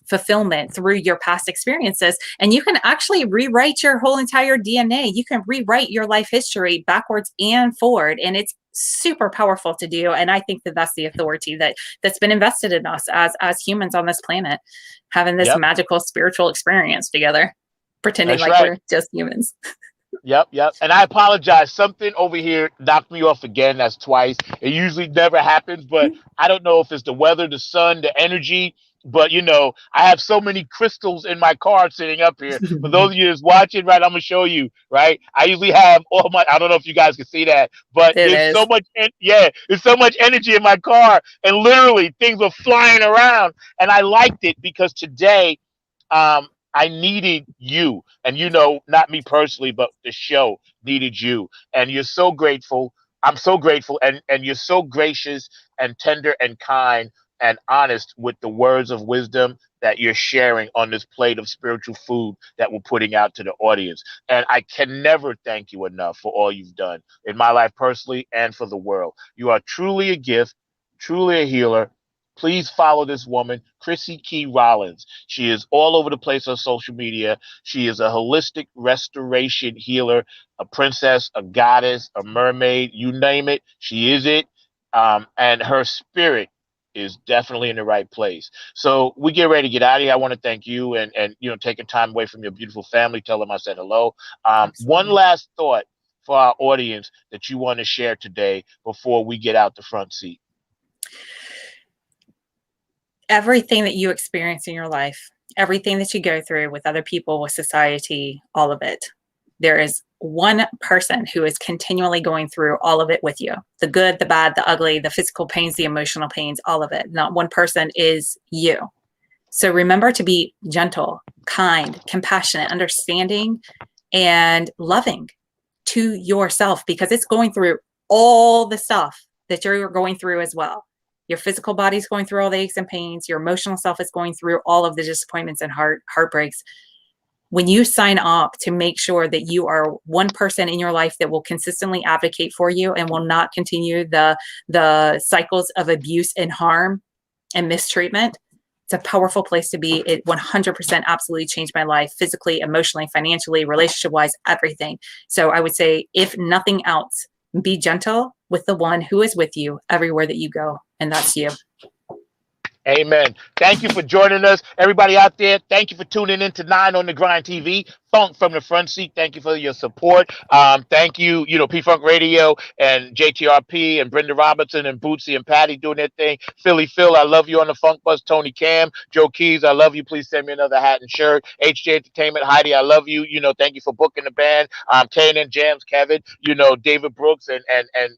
fulfillment through your past experiences. And you can actually rewrite your whole entire DNA. You can rewrite your life history backwards and forward. And it's super powerful to do. And I think that that's the authority that's been invested in us as humans on this planet, having this magical spiritual experience together, pretending That's like right. we're just humans. Yep. And I apologize. Something over here knocked me off again. That's twice. It usually never happens, but I don't know if it's the weather, the sun, the energy. But I have so many crystals in my car sitting up here. For those of you that's watching, right, I'm gonna show you, right? I usually have all my. I don't know if you guys can see that, but there's so much. There's so much energy in my car, and literally things were flying around, and I liked it because today, I needed you, and not me personally, but the show needed you, and you're so grateful. I'm so grateful, and you're so gracious and tender and kind and honest with the words of wisdom that you're sharing on this plate of spiritual food that we're putting out to the audience. And I can never thank you enough for all you've done in my life personally and for the world. You are truly a gift, truly a healer. Please follow this woman, Chrissy Key Rollins. She is all over the place on social media. She is a holistic restoration healer, a princess, a goddess, a mermaid, you name it. She is it. And her spirit is definitely in the right place. So we get ready to get out of here. I want to thank you and taking time away from your beautiful family. Tell them I said hello. One last thought for our audience that you want to share today before we get out the front seat. Everything that you experience in your life, everything that you go through with other people, with society, all of it, there is one person who is continually going through all of it with you. The good, the bad, the ugly, the physical pains, the emotional pains, all of it. Not one person is you. So remember to be gentle, kind, compassionate, understanding, and loving to yourself, because it's going through all the stuff that you're going through as well. Your physical body's going through all the aches and pains. Your emotional self is going through all of the disappointments and heartbreaks. When you sign up to make sure that you are one person in your life that will consistently advocate for you and will not continue the cycles of abuse and harm and mistreatment, it's a powerful place to be. It 100% absolutely changed my life, physically, emotionally, financially, relationship-wise, everything. So I would say, if nothing else, be gentle with the one who is with you everywhere that you go, and that's you. Amen. Thank you for joining us. Everybody out there, thank you for tuning in to 9 on the Grind TV. Funk from the front seat. Thank you for your support. Thank you, P-Funk Radio and JTRP and Brenda Robertson and Bootsy and Patty doing their thing. Philly Phil, I love you on the Funk Bus. Tony Cam, Joe Keys, I love you. Please send me another hat and shirt. HJ Entertainment, Heidi, I love you. Thank you for booking the band. K&N Jams, Kevin, David Brooks and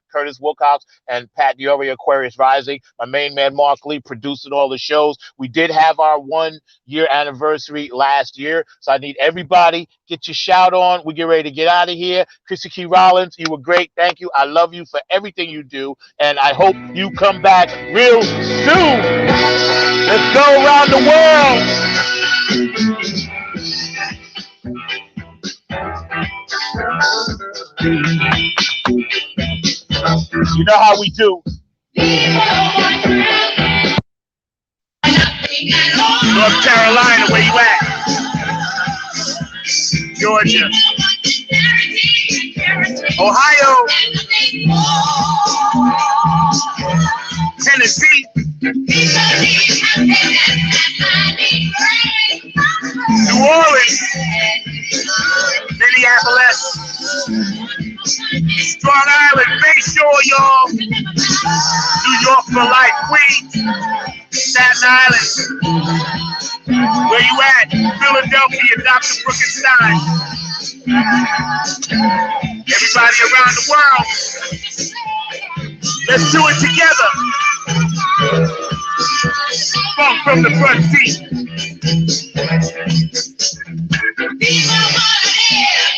Curtis Wilcox and Pat Diori, Aquarius Rising. My main man, Mark Lee, producing all the shows. We did have our 1-year anniversary last year, so I need everybody. Get your shout on. We get ready to get out of here. Chrissy Key Rollins, you were great. Thank you. I love you for everything you do, and I hope you come back real soon. Let's go around the world. You know how we do. North Carolina, where you at? Georgia, Ohio, Tennessee, New Orleans, Minneapolis, Strong Island, Bayshore, y'all, New York for life, Queens, Staten Island, where you at? Philadelphia, Dr. Brookenstein. Everybody around the world, let's do it together. Funk from the front seat.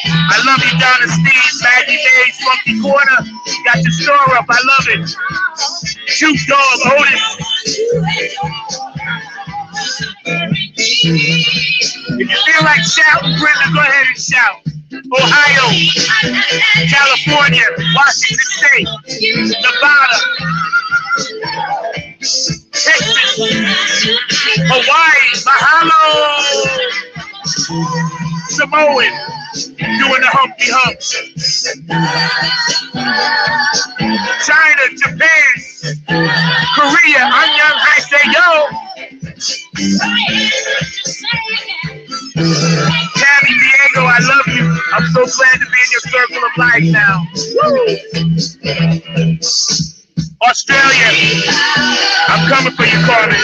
I love you, Donna Steve, Maggie Mays, Funky Corner. You got got the store up. I love it. Shoot dog, Otis. If you feel like shouting, Brenda, go ahead and shout. Ohio, California, Washington State, Nevada, Texas, Hawaii, Mahalo, Samoan, doing the Humpty Humps. China, Japan, Korea, Annyeong Haseyo. Tammy Diego, I love you. I'm so glad to be in your circle of life now. Woo. Australia, I'm coming for you, Carmen.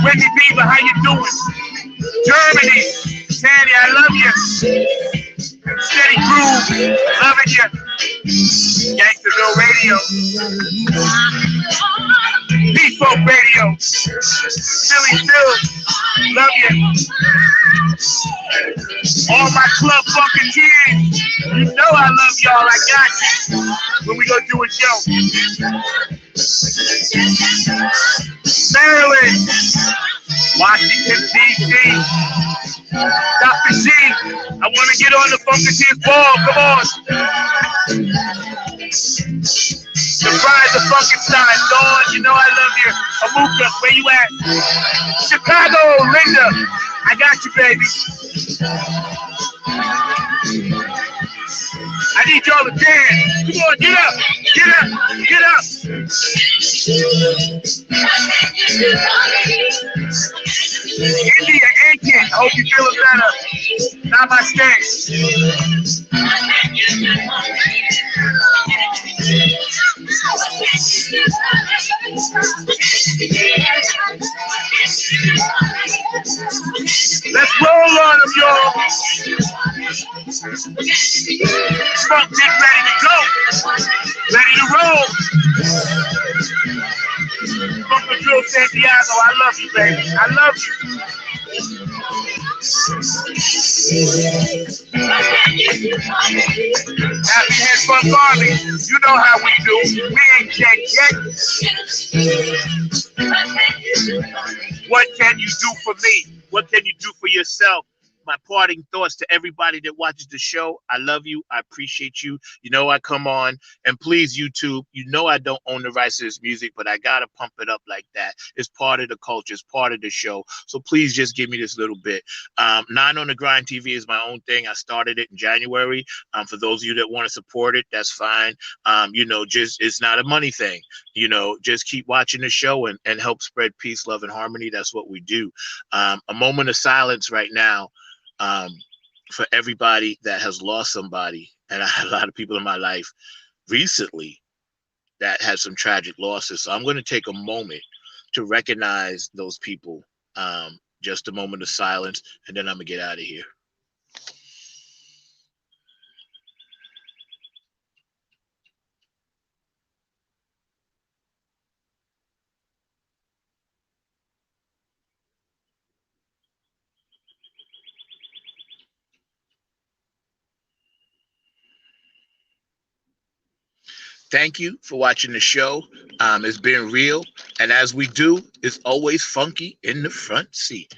Whitney Bieber, how you doing? Germany, Tanny, I love you. Steady Groove, loving you. Gangsterville Radio. Peace Folk Radio. Philly Phil, love you. All my club funketeers, you know I love y'all. I got you. When we go do a show. Maryland, Washington, D.C. Dr. G, I want to get on the Funketeers ball. Come on. Surprise the Funkenstein. Dawn, you know I love you. Amuka, where you at? Chicago, Linda, I got you, baby. I need y'all to dance. Come on, get up, get up, get up. India, Aiken, I hope you feeling better. Namaste. Let's roll on them, y'all. Funk Dick ready to go. Ready to roll. Uncle Joe Santiago, I love you, baby. I love you. Happy Head Funk Army. You know how we do. We ain't dead yet. What can you do for me? What can you do for yourself? My parting thoughts to everybody that watches the show. I love you. I appreciate you. You know I come on, and please, YouTube, you know I don't own the rights to this music, but I gotta pump it up like that. It's part of the culture. It's part of the show. So please just give me this little bit. 9 on the Grind TV is my own thing. I started it in January. For those of you that want to support it, that's fine. You know, just it's not a money thing. You know, just keep watching the show and help spread peace, love, and harmony. That's what we do. A moment of silence right now. For everybody that has lost somebody, and I had a lot of people in my life recently that had some tragic losses. So I'm going to take a moment to recognize those people. Just a moment of silence, and then I'm going to get out of here. Thank you for watching the show. It's been real. And as we do, it's always funky in the front seat.